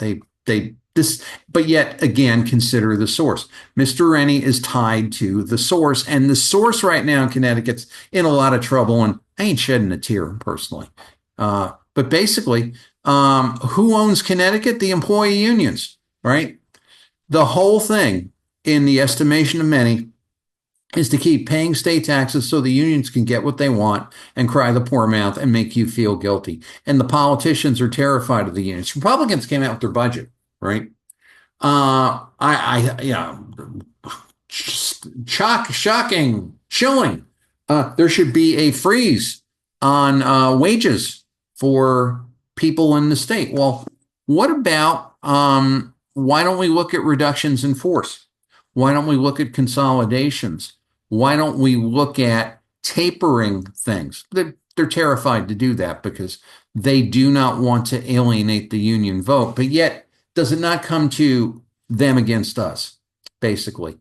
But yet again, consider the source. Mr. Rennie is tied to the source, and the source right now in Connecticut's in a lot of trouble. And I ain't shedding a tear personally. But basically, who owns Connecticut? The employee unions, right? The whole thing, in the estimation of many, is to keep paying state taxes so the unions can get what they want and cry the poor mouth and make you feel guilty. And the politicians are terrified of the unions. Republicans came out with their budget. Right. Shocking, chilling. There should be a freeze on wages for people in the state. Well, what about why don't we look at reductions in force? Why don't we look at consolidations? Why don't we look at tapering things? They're terrified to do that because they do not want to alienate the union vote, but yet does it not come to them against us, basically?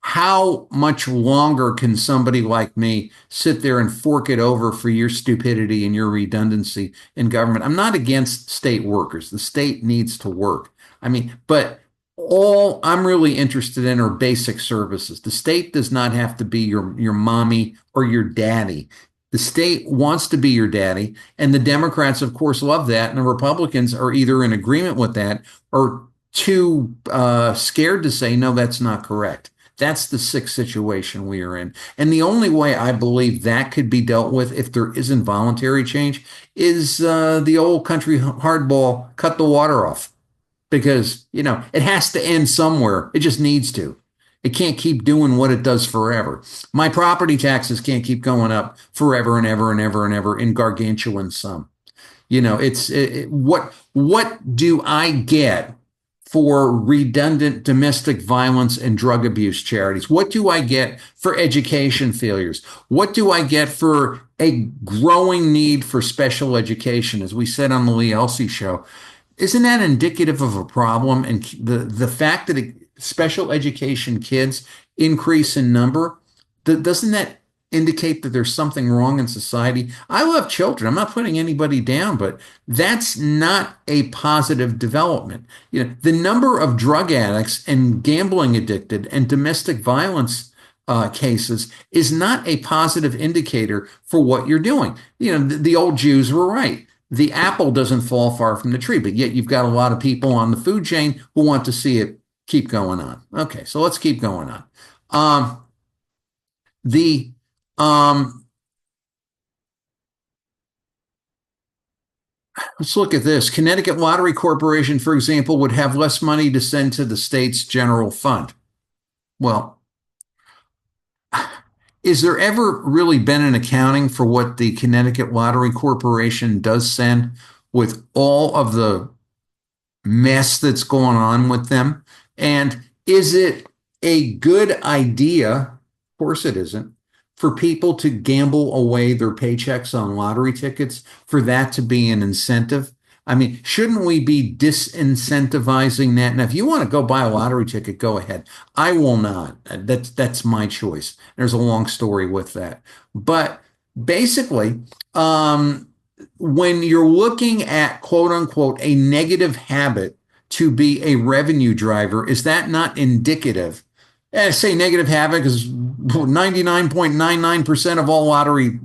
how much longer can somebody like me sit there and fork it over for your stupidity and your redundancy in government? I'm not against state workers. The state needs to work. I mean, but all I'm really interested in are basic services. The state does not have to be your mommy or your daddy. The state wants to be your daddy, and the Democrats, of course, love that, and the Republicans are either in agreement with that or too scared to say, no, that's not correct. That's the sick situation we are in. And the only way I believe that could be dealt with if there isn't voluntary change is the old country hardball, cut the water off. Because, it has to end somewhere. It just needs to. It can't keep doing what it does forever. My property taxes can't keep going up forever and ever and ever and ever in gargantuan sum. What do I get for redundant domestic violence and drug abuse charities? What do I get for education failures? What do I get for a growing need for special education? As we said on the Lee Elsey show, isn't that indicative of a problem? And the fact that special education kids increase in number, doesn't that indicate that there's something wrong in society? I love children. I'm not putting anybody down, but that's not a positive development. The number of drug addicts and gambling addicted and domestic violence cases is not a positive indicator for what you're doing. The old Jews were right. The apple doesn't fall far from the tree, but yet you've got a lot of people on the food chain who want to see it keep going on. Okay, so let's keep going on. Let's look at this. Connecticut Lottery Corporation, for example, would have less money to send to the state's general fund. Well, is there ever really been an accounting for what the Connecticut Lottery Corporation does send with all of the mess that's going on with them? And is it a good idea? Of course it isn't. For people to gamble away their paychecks on lottery tickets, for that to be an incentive. I mean, shouldn't we be disincentivizing that? Now, if you want to go buy a lottery ticket, go ahead. I will not. That's my choice. There's a long story with that. But basically, when you're looking at quote unquote a negative habit to be a revenue driver, is that not indicative? I say negative habit because 99.99% of all lottery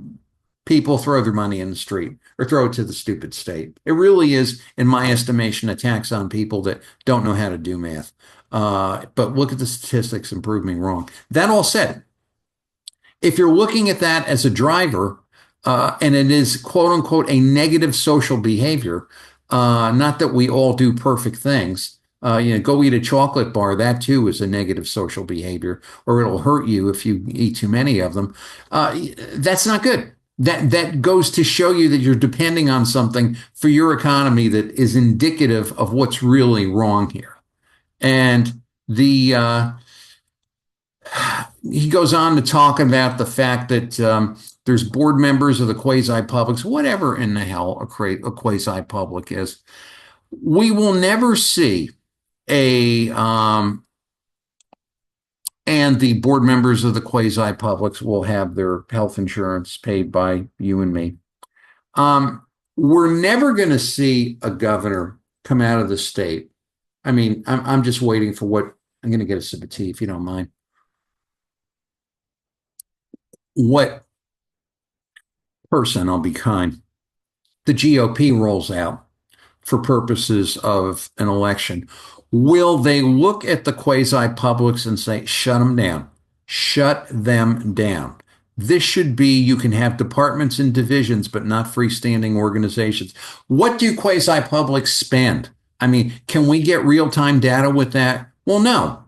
people throw their money in the street or throw it to the stupid state. It really is, in my estimation, a tax on people that don't know how to do math. But look at the statistics and prove me wrong. That all said, if you're looking at that as a driver, and it is quote unquote a negative social behavior, not that we all do perfect things. Go eat a chocolate bar. That too is a negative social behavior, or it'll hurt you if you eat too many of them. That's not good. That goes to show you that you're depending on something for your economy that is indicative of what's really wrong here. And he goes on to talk about the fact that there's board members of the quasi-publics, whatever in the hell a quasi-public is. We will never see and the board members of the quasi-publics will have their health insurance paid by you and me. We're never going to see a governor come out of the state. I mean, I'm just waiting for what I'm going to get a sip of tea, if you don't mind. What person, I'll be kind, the GOP rolls out for purposes of an election. Will they look at the quasi-publics and say, shut them down, shut them down? This should be, you can have departments and divisions, but not freestanding organizations. What do quasi-publics spend? I mean, can we get real-time data with that? Well, no,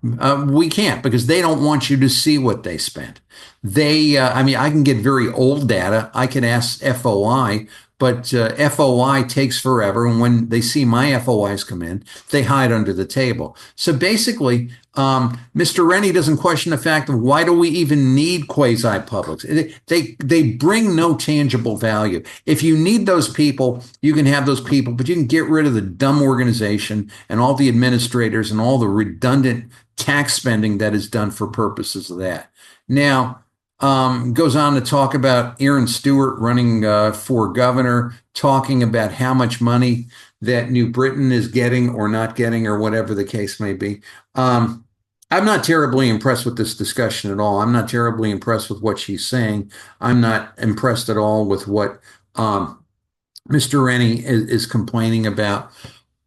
we can't, because they don't want you to see what they spend. I can get very old data. I can ask FOI, but FOI takes forever. And when they see my FOIs come in, they hide under the table. So basically, Mr. Rennie doesn't question the fact of why do we even need quasi-publics? They bring no tangible value. If you need those people, you can have those people, but you can get rid of the dumb organization and all the administrators and all the redundant tax spending that is done for purposes of that. Now, goes on to talk about Aaron Stewart running for governor, talking about how much money that New Britain is getting or not getting, or whatever the case may be. I'm not terribly impressed with this discussion at all. I'm not terribly impressed with what she's saying. I'm not impressed at all with what Mr. Rennie is complaining about.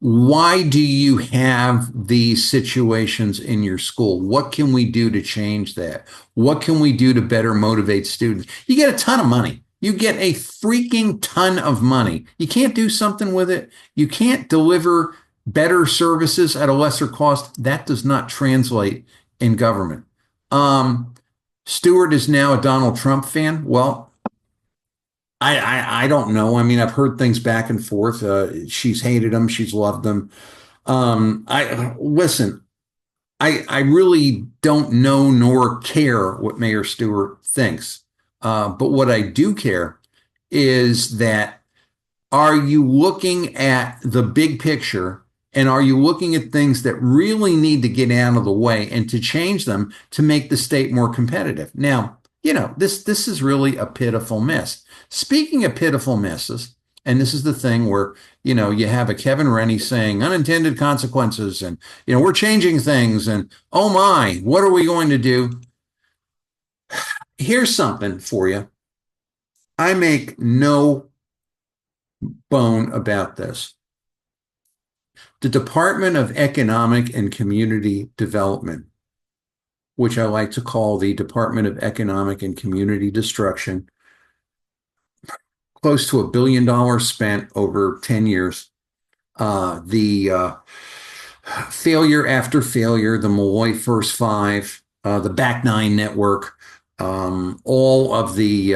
Why do you have these situations in your school? What can we do to change that? What can we do to better motivate students? You get a ton of money. You get a freaking ton of money. You can't do something with it. You can't deliver better services at a lesser cost. That does not translate in government. Stewart is now a Donald Trump fan. Well, I don't know. I mean, I've heard things back and forth. She's hated him. She's loved him. I listen. I really don't know nor care what Mayor Stewart thinks. But what I do care is that, are you looking at the big picture, and are you looking at things that really need to get out of the way and to change them to make the state more competitive? Now, this is really a pitiful mess. Speaking of pitiful messes, and this is the thing where, you have a Kevin Rennie saying unintended consequences, and, we're changing things, and oh my, what are we going to do? Here's something for you. I make no bone about this. The Department of Economic and Community Development, which I like to call the Department of Economic and Community Destruction, close to $1 billion spent over 10 years. The failure after failure, the Malloy First Five, the Back Nine Network, all of the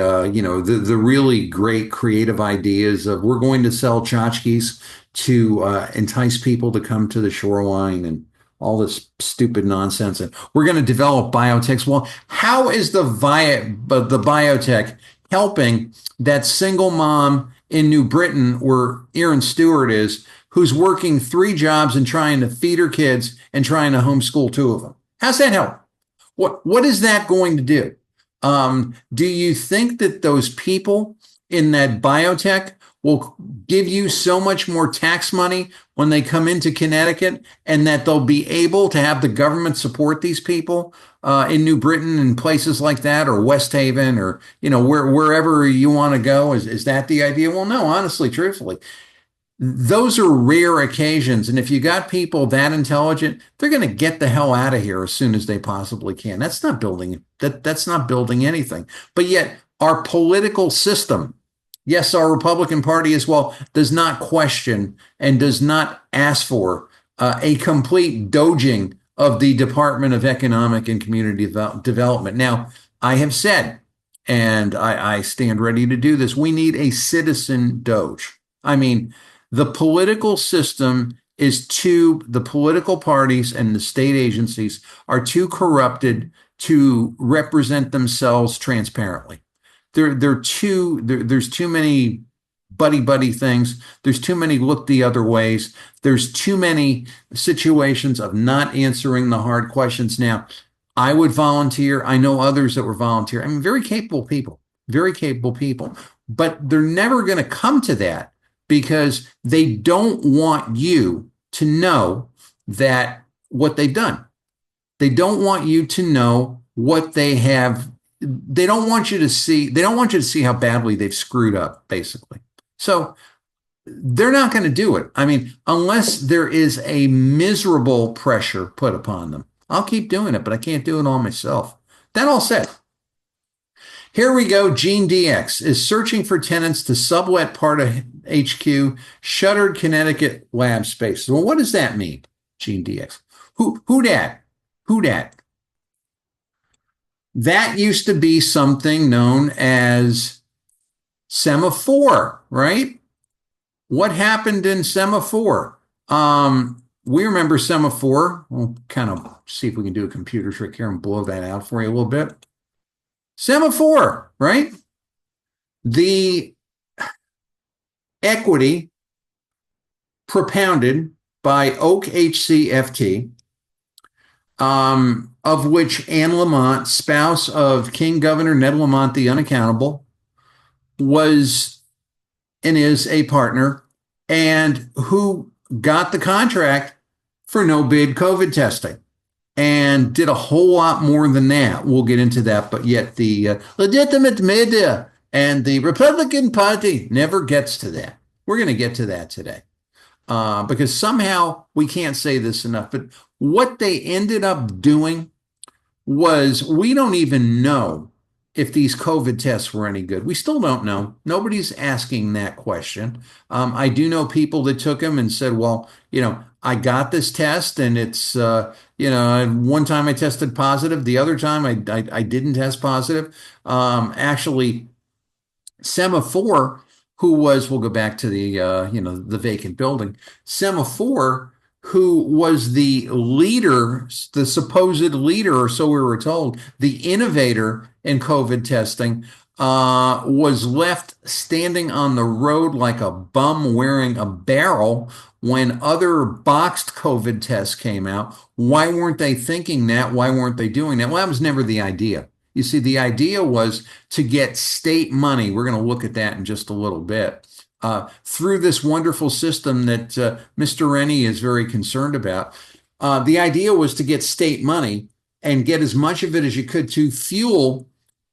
really great creative ideas of, we're going to sell tchotchkes to entice people to come to the shoreline, and all this stupid nonsense. And we're going to develop biotechs. Well, how is the biotech helping that single mom in New Britain, where Aaron Stewart is, who's working 3 jobs and trying to feed her kids and trying to homeschool 2 of them? How's that help? What is that going to do? Do you think that those people in that biotech will give you so much more tax money when they come into Connecticut, and that they'll be able to have the government support these people in New Britain and places like that, or West Haven, or wherever you want to go? Is that the idea? Well, no, honestly, truthfully, those are rare occasions. And if you got people that intelligent, they're going to get the hell out of here as soon as they possibly can. That's not building anything. But yet our political system, yes, our Republican Party as well, does not question and does not ask for a complete doging of the Department of Economic and Community Development. Now, I have said, and I stand ready to do this, we need a citizen doge. I mean, the political system the political parties and the state agencies are too corrupted to represent themselves transparently. There's too many buddy things. There's too many look the other ways. There's too many situations of not answering the hard questions. Now, I would volunteer. I know others that were volunteer. I mean, very capable people, but they're never going to come to that, because they don't want you to know that what they've done. They don't want you to know what they have. They don't want you to see how badly they've screwed up, basically. So they're not going to do it. I mean, unless there is a miserable pressure put upon them. I'll keep doing it, but I can't do it all myself. That all said, here we go. Gene DX is searching for tenants to sublet part of HQ, shuttered Connecticut lab space. Well, what does that mean, Gene DX? Who dat? That used to be something known as Semaphore, right? What happened in Semaphore? We remember Semaphore. We'll kind of see if we can do a computer trick here and blow that out for you a little bit. Semaphore, right? The equity propounded by Oak HCFT of which Anne Lamont, spouse of King Governor Ned Lamont the Unaccountable, was and is a partner, and who got the contract for no bid COVID testing and did a whole lot more than that. We'll get into that, but yet the legitimate media and the Republican Party never gets to that. We're going to get to that today because somehow we can't say this enough. But what they ended up doing was we don't even know if these COVID tests were any good. We still don't know. Nobody's asking that question. I do know people that took them and said, well, I got this test and it's, one time I tested positive. The other time I didn't test positive. Actually, Semaphore, who was, we'll go back to the vacant building, Semaphore, who was the leader, the supposed leader, or so we were told, the innovator in COVID testing, was left standing on the road like a bum wearing a barrel when other boxed COVID tests came out. Why weren't they thinking that? Why weren't they doing that? Well, that was never the idea. You see, the idea was to get state money. We're going to look at that in just a little bit. Through this wonderful system that Mr. Rennie is very concerned about. The idea was to get state money and get as much of it as you could to fuel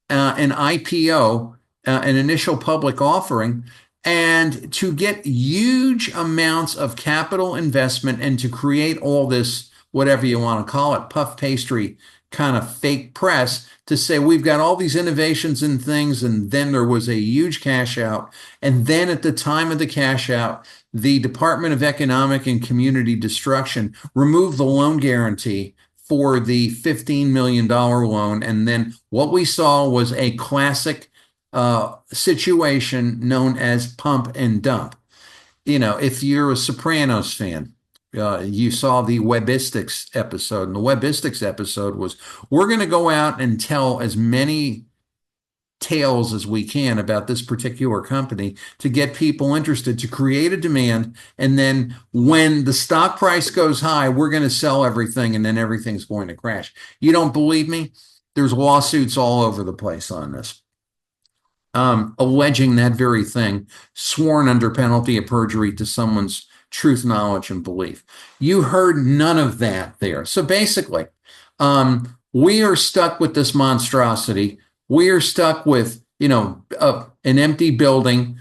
an IPO, an initial public offering, and to get huge amounts of capital investment and to create all this, whatever you want to call it, puff pastry kind of fake press to say we've got all these innovations and things. And then there was a huge cash out. And then at the time of the cash out, the Department of Economic and Community Destruction removed the loan guarantee for the $15 million loan. And then what we saw was a classic situation known as pump and dump. If you're a Sopranos fan, you saw the Webistics episode, and the Webistics episode was, we're going to go out and tell as many tales as we can about this particular company to get people interested, to create a demand. And then when the stock price goes high, we're going to sell everything and then everything's going to crash. You don't believe me? There's lawsuits all over the place on this. Alleging that very thing, sworn under penalty of perjury to someone's truth, knowledge, and belief. You heard none of that there. So basically, we are stuck with this monstrosity. We are stuck with, an empty building,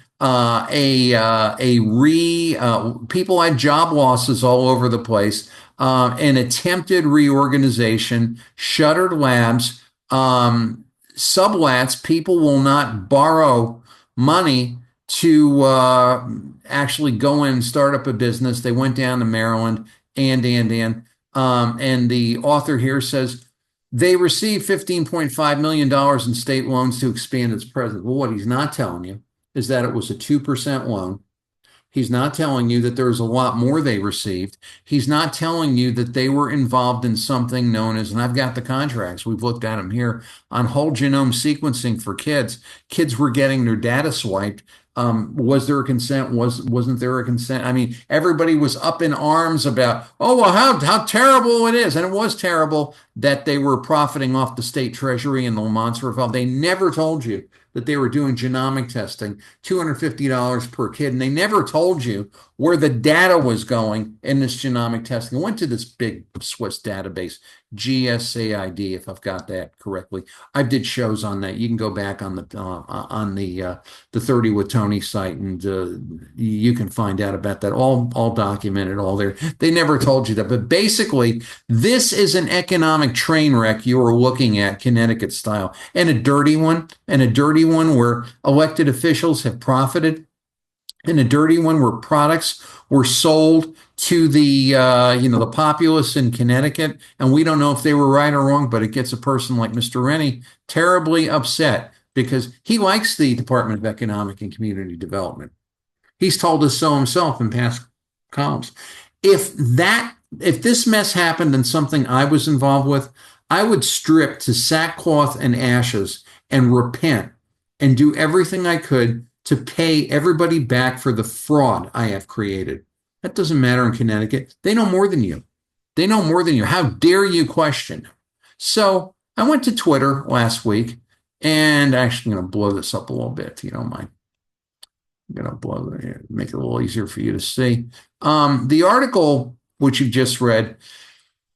people had job losses all over the place, an attempted reorganization, shuttered labs, sublats. People will not borrow money to actually go in and start up a business. They went down to Maryland and the author here says they received $15.5 million in state loans to expand its presence. Well, what he's not telling you is that it was a 2% loan. He's not telling you that there was a lot more they received. He's not telling you that they were involved in something known as, and I've got the contracts, we've looked at them here, on whole genome sequencing for kids. Kids were getting their data swiped. Was there a consent? Wasn't there a consent? I mean, everybody was up in arms about, oh, well, how terrible it is. And it was terrible that they were profiting off the state treasury and the Lamonts were involved. They never told you that they were doing genomic testing, $250 per kid. And they never told you where the data was going in this genomic testing. It went to this big Swiss database, GSAID, if I've got that correctly. I did shows on that. You can go back on the 30 with Tony site, and you can find out about that. All documented, all there. They never told you that. But basically, this is an economic train wreck you are looking at, Connecticut style, and a dirty one, where elected officials have profited, and a dirty one where products were sold to the the populace in Connecticut, and we don't know if they were right or wrong, but it gets a person like Mr. Rennie terribly upset because he likes the Department of Economic and Community Development. He's told us so himself in past columns. If this mess happened and something I was involved with, I would strip to sackcloth and ashes and repent and do everything I could to pay everybody back for the fraud I have created. That doesn't matter in Connecticut. They know more than you. They know more than you. How dare you question them? So I went to Twitter last week, and actually I'm going to blow this up a little bit, if you don't mind. I'm going to make it a little easier for you to see. The article, which you just read,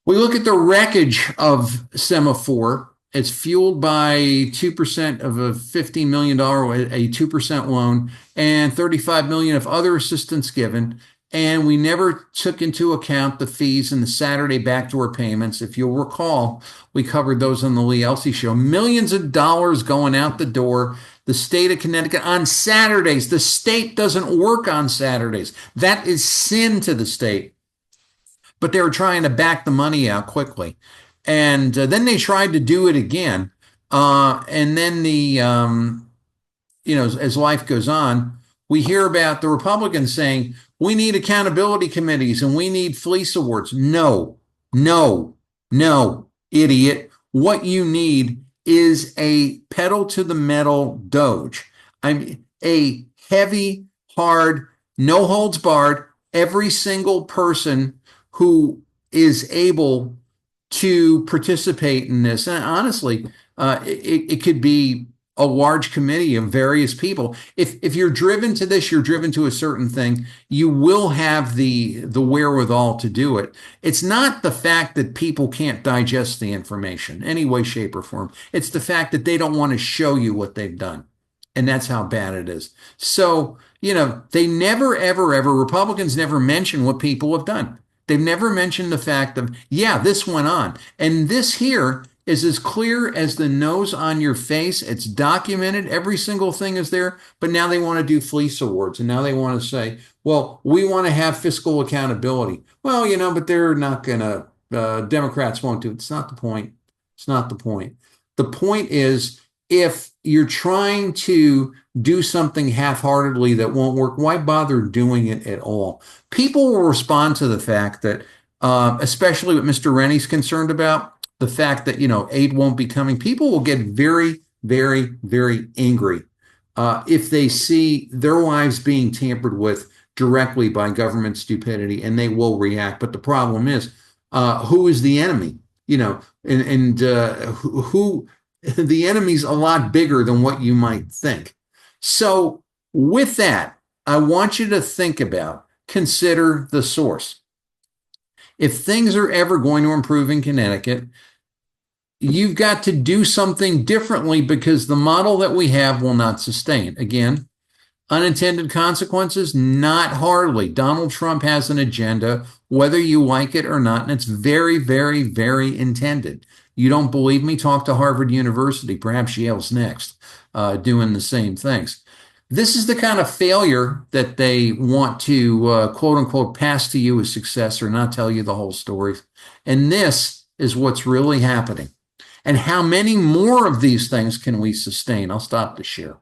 we look at the wreckage of Sema4. It's fueled by 2% of a $15 million, a 2% loan, and $35 million of other assistance given. And we never took into account the fees and the Saturday backdoor payments. If you'll recall, we covered those on the Lee Elsey show. Millions of dollars going out the door. The state of Connecticut on Saturdays. The state doesn't work on Saturdays. That is sin to the state. But they were trying to back the money out quickly. And then they tried to do it again. And then as life goes on, we hear about the Republicans saying, we need accountability committees and we need fleece awards. No, idiot. What you need is a pedal to the metal Doge. I'm a heavy, hard, no holds barred, every single person who is able to participate in this. And honestly, it could be a large committee of various people. If you're driven to this, you're driven to a certain thing, you will have the wherewithal to do it. It's not the fact that people can't digest the information any way, shape, or form. It's the fact that they don't want to show you what they've done. And that's how bad it is. So, they never, ever, ever, Republicans never mention what people have done. They've never mentioned the fact of, this went on. And this here is as clear as the nose on your face. It's documented. Every single thing is there. But now they want to do fleece awards. And now they want to say, well, we want to have fiscal accountability. Well, but they're not going to, Democrats won't do it. It's not the point. It's not the point. The point is, if you're trying to do something half-heartedly that won't work, why bother doing it at all? People will respond to the fact that, especially what Mr. Rennie's concerned about, the fact that, aid won't be coming. People will get very, very, very angry if they see their lives being tampered with directly by government stupidity, and they will react. But the problem is, who is the enemy? Who the enemy's a lot bigger than what you might think. So with that, I want you to think about, consider the source. If things are ever going to improve in Connecticut, you've got to do something differently because the model that we have will not sustain. Again, unintended consequences, not hardly. Donald Trump has an agenda, whether you like it or not, and it's very, very, very intended. You don't believe me? Talk to Harvard University. Perhaps Yale's next, doing the same things. This is the kind of failure that they want to, quote unquote, pass to you as success or not tell you the whole story. And this is what's really happening. And how many more of these things can we sustain? I'll stop the share.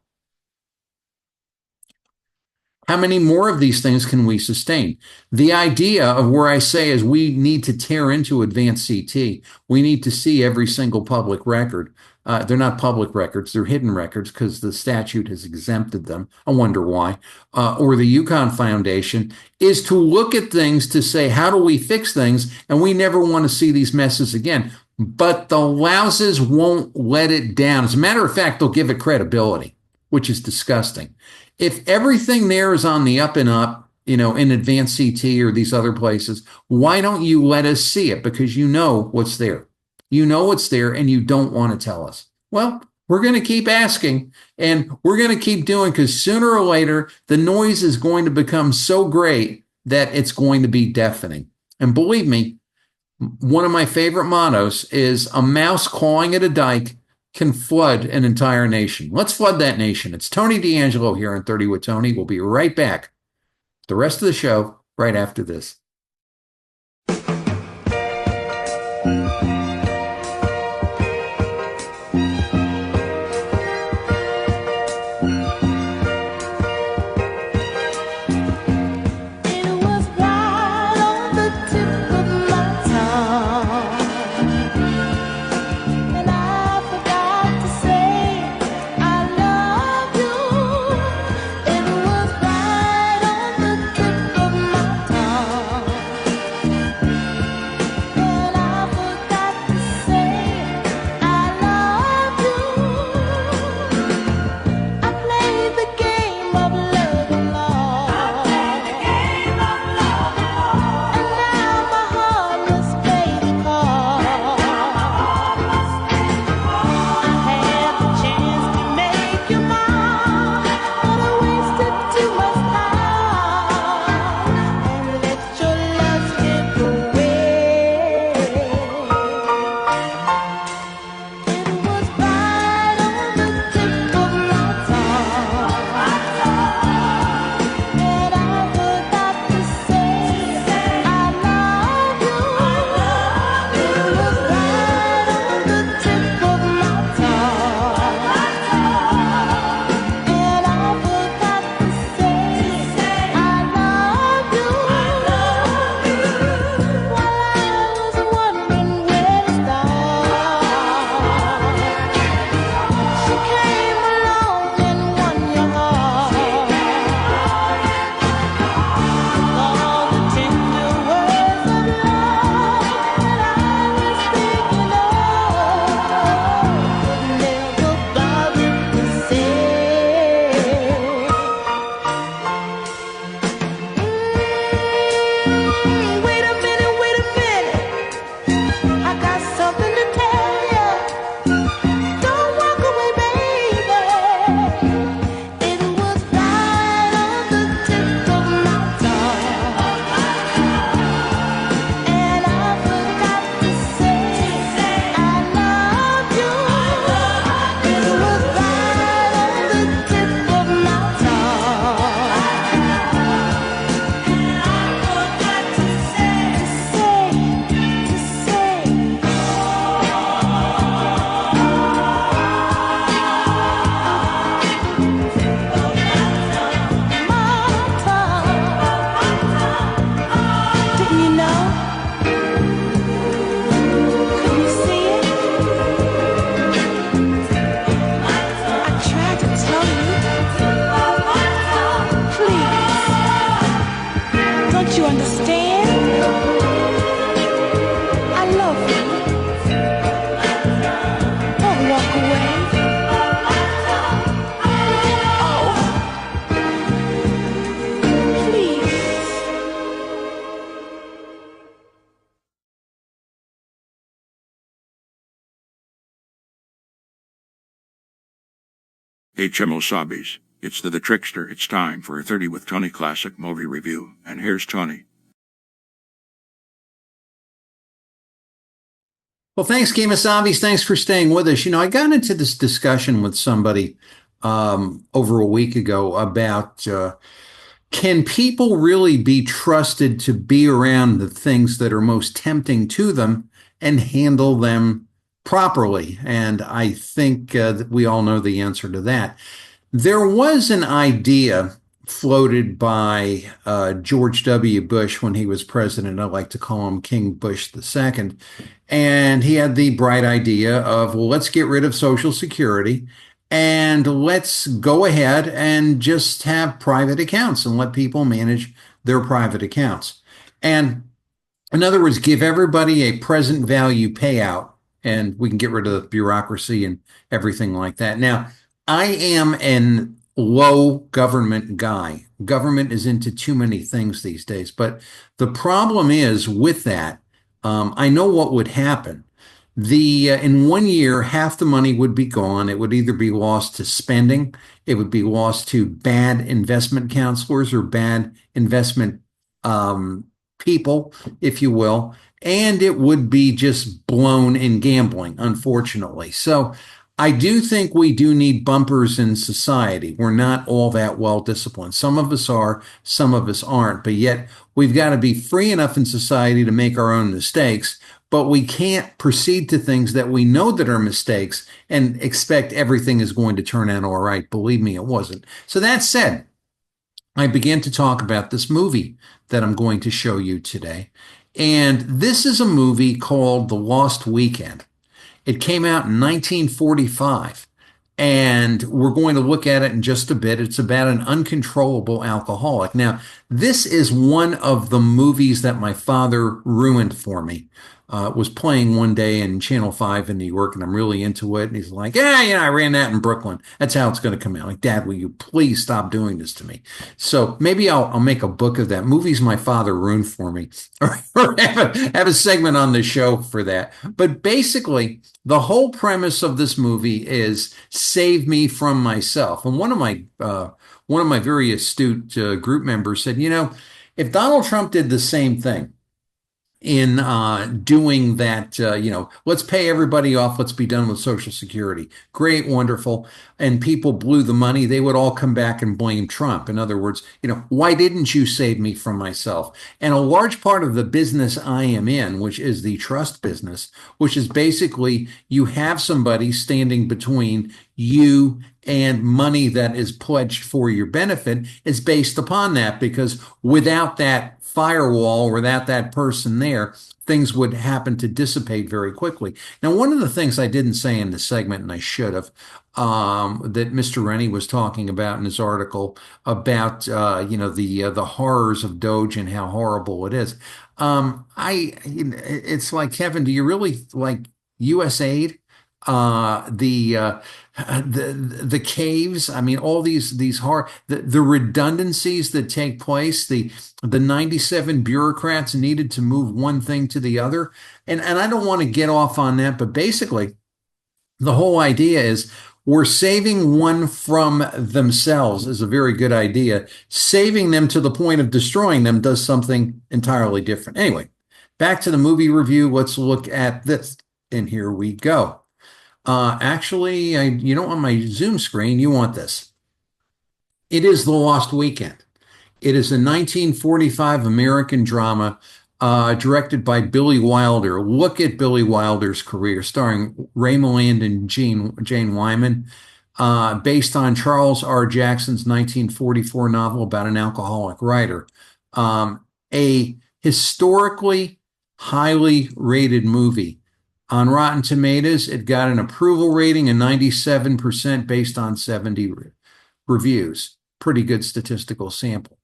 How many more of these things can we sustain? The idea of where I say is we need to tear into advanced CT. We need to see every single public record. They're not public records. They're hidden records because the statute has exempted them. I wonder why. Or the Yukon Foundation is to look at things to say, how do we fix things? And we never want to see these messes again. But the louses won't let it down. As a matter of fact, they'll give it credibility, which is disgusting. If everything there is on the up and up, in advanced CT or these other places, why don't you let us see it? Because you know what's there. You know what's there and you don't want to tell us. Well, we're going to keep asking and we're going to keep doing, because sooner or later, the noise is going to become so great that it's going to be deafening. And believe me, one of my favorite mottos is a mouse clawing at a dike can flood an entire nation. Let's flood that nation. It's Tony D'Angelo here on 30 with Tony. We'll be right back. The rest of the show right after this. HMO Sobbies. It's the Trickster. It's time for a 30 with Tony classic movie review. And here's Tony. Well, thanks, Game of Zombies. Thanks for staying with us. I got into this discussion with somebody over a week ago about can people really be trusted to be around the things that are most tempting to them and handle them properly? And I think that we all know the answer to that. There was an idea floated by George W. Bush when he was president. I like to call him King Bush II. And he had the bright idea of, well, let's get rid of Social Security and let's go ahead and just have private accounts and let people manage their private accounts. And in other words, give everybody a present value payout and we can get rid of the bureaucracy and everything like that. Now, I am an low government guy. Government is into too many things these days. But the problem is with that, I know what would happen. In 1 year, half the money would be gone. It would either be lost to spending, it would be lost to bad investment counselors or bad investment people, if you will, and it would be just blown in gambling, unfortunately. So I do think we do need bumpers in society. We're not all that well disciplined. Some of us are, some of us aren't, but yet we've got to be free enough in society to make our own mistakes, but we can't proceed to things that we know that are mistakes and expect everything is going to turn out all right. Believe me, it wasn't. So that said, I began to talk about this movie that I'm going to show you today. And this is a movie called The Lost Weekend. It came out in 1945, and we're going to look at it in just a bit. It's about an uncontrollable alcoholic. Now, this is one of the movies that my father ruined for me. Was playing one day in Channel 5 in New York, and I'm really into it. And he's like, yeah, I ran that in Brooklyn. That's how it's going to come out. Like, Dad, will you please stop doing this to me? So maybe I'll make a book of that. Movies my father ruined for me, or have a segment on the show for that. But basically, the whole premise of this movie is save me from myself. And one of my very astute group members said, if Donald Trump did the same thing in doing that, let's pay everybody off, let's be done with Social Security. Great, wonderful. And people blew the money, they would all come back and blame Trump. In other words, why didn't you save me from myself? And a large part of the business I am in, which is the trust business, which is basically you have somebody standing between you and money that is pledged for your benefit, is based upon that, because without that firewall, without that person there, things would happen to dissipate very quickly. Now, one of the things I didn't say in the segment, and I should have, that Mr. Rennie was talking about in his article about, the horrors of Doge and how horrible it is. It's like, Kevin, do you really like USAID? The caves. I mean, all these hard the redundancies that take place. The 97 bureaucrats needed to move one thing to the other, and I don't want to get off on that, but basically, the whole idea is we're saving one from themselves is a very good idea. Saving them to the point of destroying them does something entirely different. Anyway, back to the movie review. Let's look at this, and here we go. Actually, you don't want my Zoom screen. You want this. It is The Lost Weekend. It is a 1945 American drama directed by Billy Wilder. Look at Billy Wilder's career, starring Ray Milland and Jane Wyman, based on Charles R. Jackson's 1944 novel about an alcoholic writer. A historically highly rated movie. On Rotten Tomatoes, it got an approval rating of 97% based on 70 reviews. Pretty good statistical sample.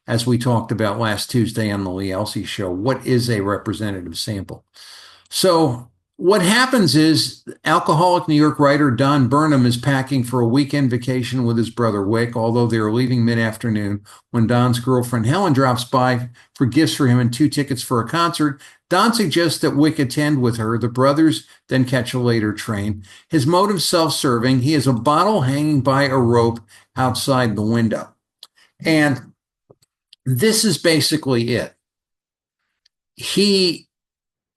As we talked about last Tuesday on the Lee Elsey Show, what is a representative sample? So what happens is alcoholic New York writer Don Burnham is packing for a weekend vacation with his brother Wick, although they are leaving mid-afternoon when Don's girlfriend Helen drops by for gifts for him and 2 tickets for a concert. Don suggests that Wick attend with her. The brothers then catch a later train. His motive's self-serving. He has a bottle hanging by a rope outside the window. And this is basically it. He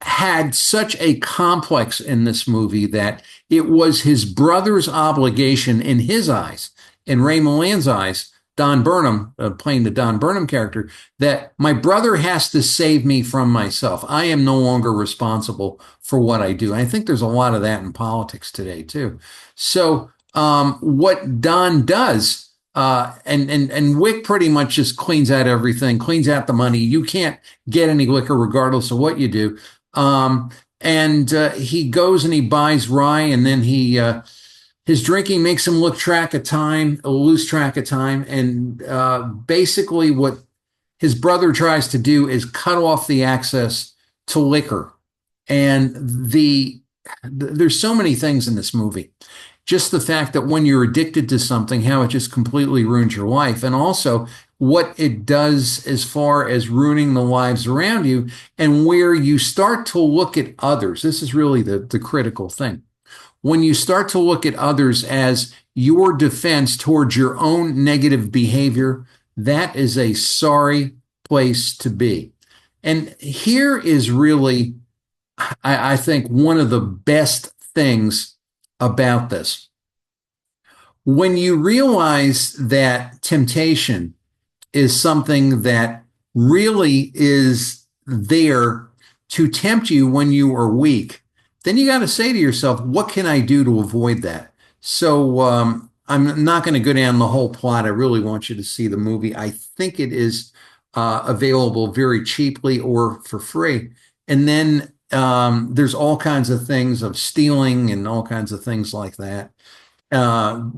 had such a complex in this movie that it was his brother's obligation in his eyes, in Ray Milland's eyes, Don Burnham, playing the Don Burnham character, that my brother has to save me from myself. I am no longer responsible for what I do. And I think there's a lot of that in politics today, too. So what Don does, and Wick pretty much just cleans out everything, cleans out the money. You can't get any liquor regardless of what you do. He goes and he buys rye, and then his drinking makes him lose track of time. And basically what his brother tries to do is cut off the access to liquor. And there's so many things in this movie. Just the fact that when you're addicted to something, how it just completely ruins your life. And also what it does as far as ruining the lives around you, and where you start to look at others. This is really the critical thing. When you start to look at others as your defense towards your own negative behavior, that is a sorry place to be. And here is really, I think, one of the best things about this. When you realize that temptation is something that really is there to tempt you when you are weak, then you got to say to yourself, what can I do to avoid that? So I'm not going to go down the whole plot. I really want you to see the movie. I think it is available very cheaply or for free. And then there's all kinds of things of stealing and all kinds of things like that,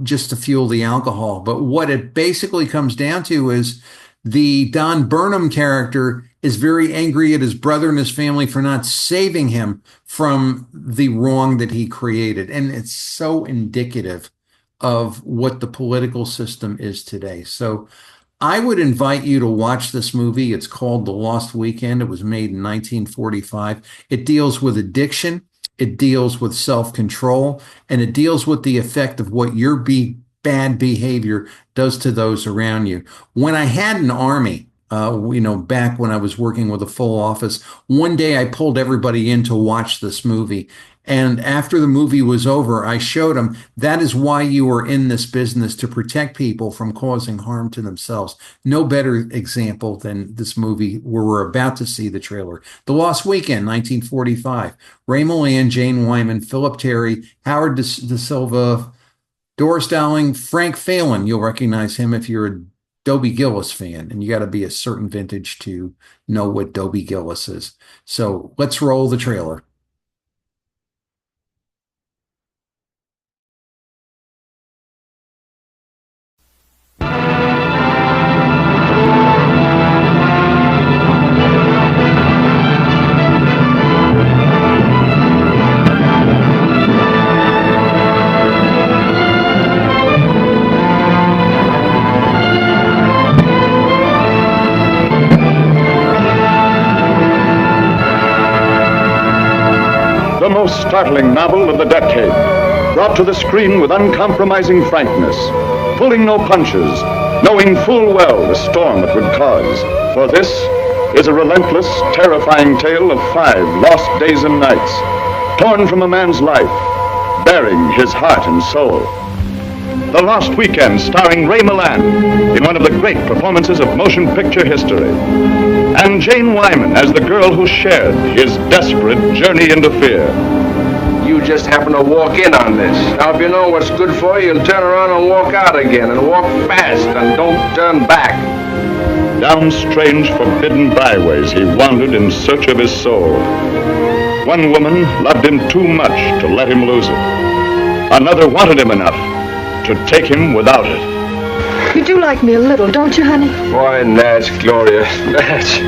just to fuel the alcohol. But what it basically comes down to is the Don Burnham character is very angry at his brother and his family for not saving him from the wrong that he created. And it's so indicative of what the political system is today. So I would invite you to watch this movie. It's called The Lost Weekend. It was made in 1945. It deals with addiction. It deals with self-control, and it deals with the effect of what your bad behavior does to those around you. When I had an army, back when I was working with a full office, one day I pulled everybody in to watch this movie. And after the movie was over, I showed them that is why you are in this business, to protect people from causing harm to themselves. No better example than this movie where we're about to see the trailer. The Lost Weekend, 1945. Ray Milland, Jane Wyman, Philip Terry, Howard Da Silva, Doris Dowling, Frank Phelan. You'll recognize him if you're a Dobie Gillis fan, and you got to be a certain vintage to know what Dobie Gillis is. So let's roll the trailer. The most startling novel of the decade, brought to the screen with uncompromising frankness, pulling no punches, knowing full well the storm it would cause. For this is a relentless, terrifying tale of 5 lost days and nights, torn from a man's life, bearing his heart and soul. The Lost Weekend, starring Ray Milland in one of the great performances of motion picture history, and Jane Wyman as the girl who shared his desperate journey into fear. You just happen to walk in on this. Now, if you know what's good for you, you'll turn around and walk out again, and walk fast, and don't turn back. Down strange, forbidden byways he wandered in search of his soul. One woman loved him too much to let him lose it. Another wanted him enough to take him without it. You do like me a little, don't you, honey? Why, Natch, Gloria, Natch.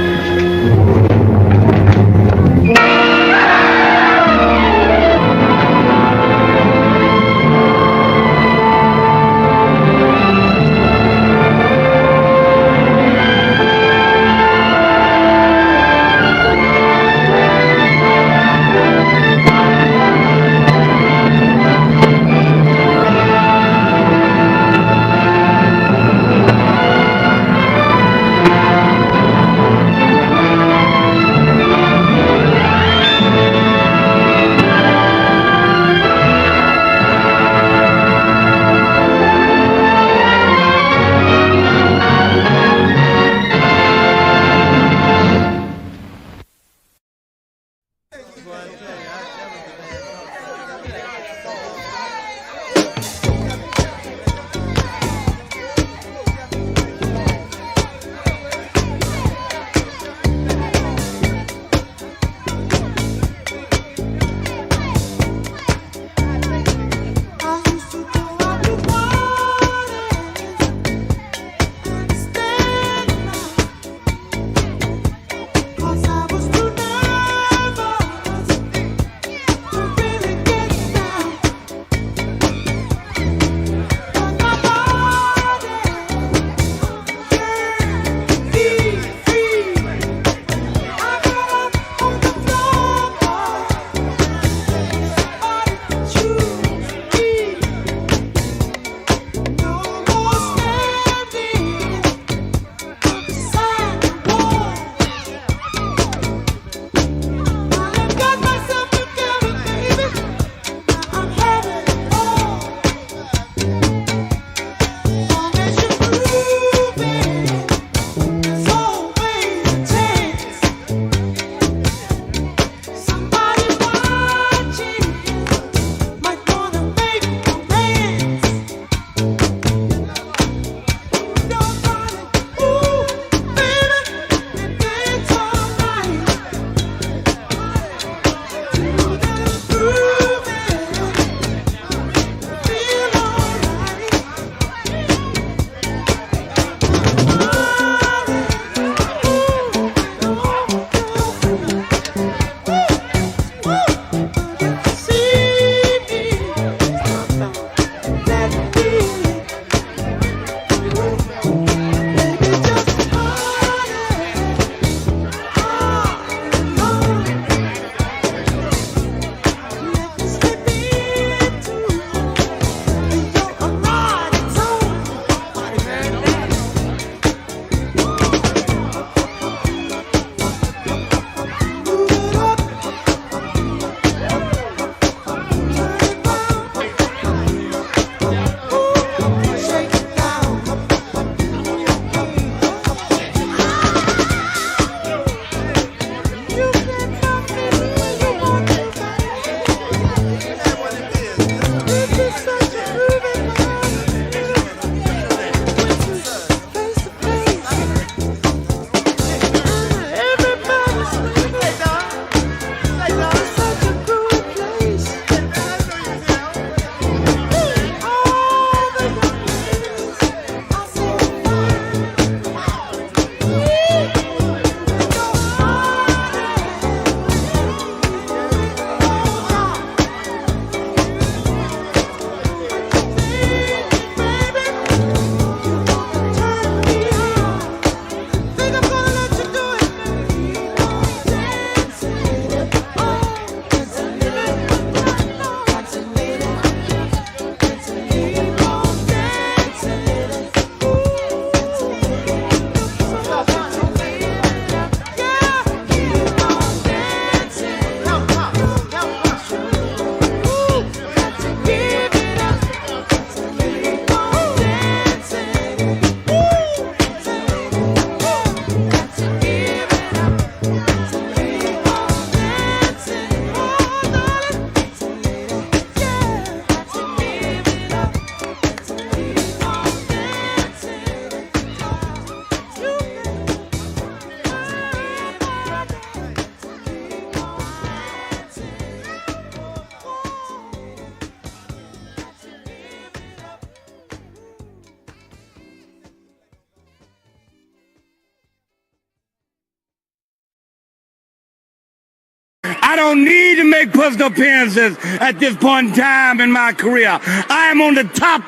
I don't need to make personal appearances at this point in time in my career. I am on the top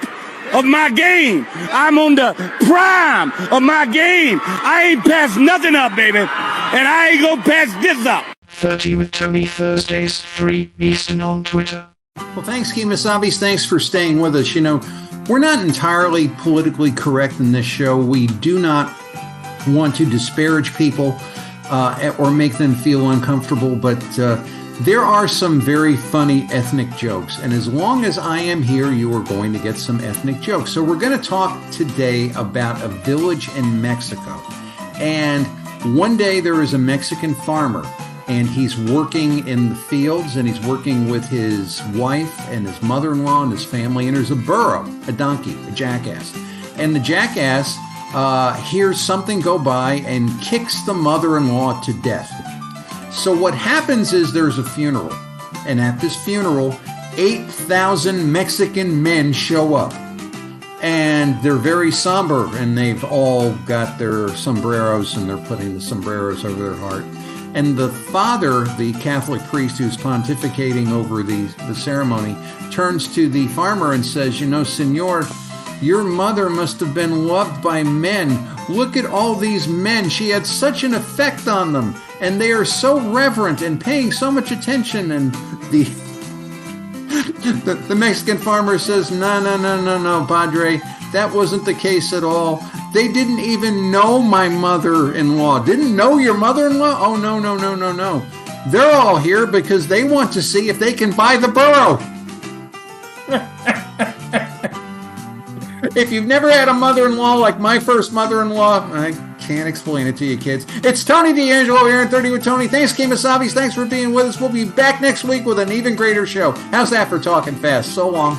of my game. I'm on the prime of my game. I ain't passed nothing up, baby. And I ain't gonna pass this up. 30 with Tony, Thursdays, 3 Eastern on Twitter. Well, thanks, Kemosabe's. Thanks for staying with us. You know, we're not entirely politically correct in this show. We do not want to disparage people or make them feel uncomfortable, but there are some very funny ethnic jokes. And as long as I am here, you are going to get some ethnic jokes. So we're going to talk today about a village in Mexico. And one day there is a Mexican farmer, and he's working in the fields, and he's working with his wife and his mother-in-law and his family. And there's a burro, a donkey, a jackass. And the jackass hears something go by and kicks the mother-in-law to death. So what happens is there's a funeral. And at this funeral, 8,000 Mexican men show up. And they're very somber, and they've all got their sombreros, and they're putting the sombreros over their heart. And the father, the Catholic priest who's pontificating over the ceremony, turns to the farmer and says, you know, Senor, your mother must have been loved by men. Look at all these men. She had such an effect on them, and they are so reverent and paying so much attention. And the Mexican farmer says, no, Padre, that wasn't the case at all. They didn't even know my mother-in-law. Didn't know your mother-in-law? Oh, no. They're all here because they want to see if they can buy the burro. If you've never had a mother-in-law like my first mother-in-law, I can't explain it to you, kids. It's Tony D'Angelo here on 30 with Tony. Thanks, Kemosabe's. Thanks for being with us. We'll be back next week with an even greater show. How's that for talking fast? So long.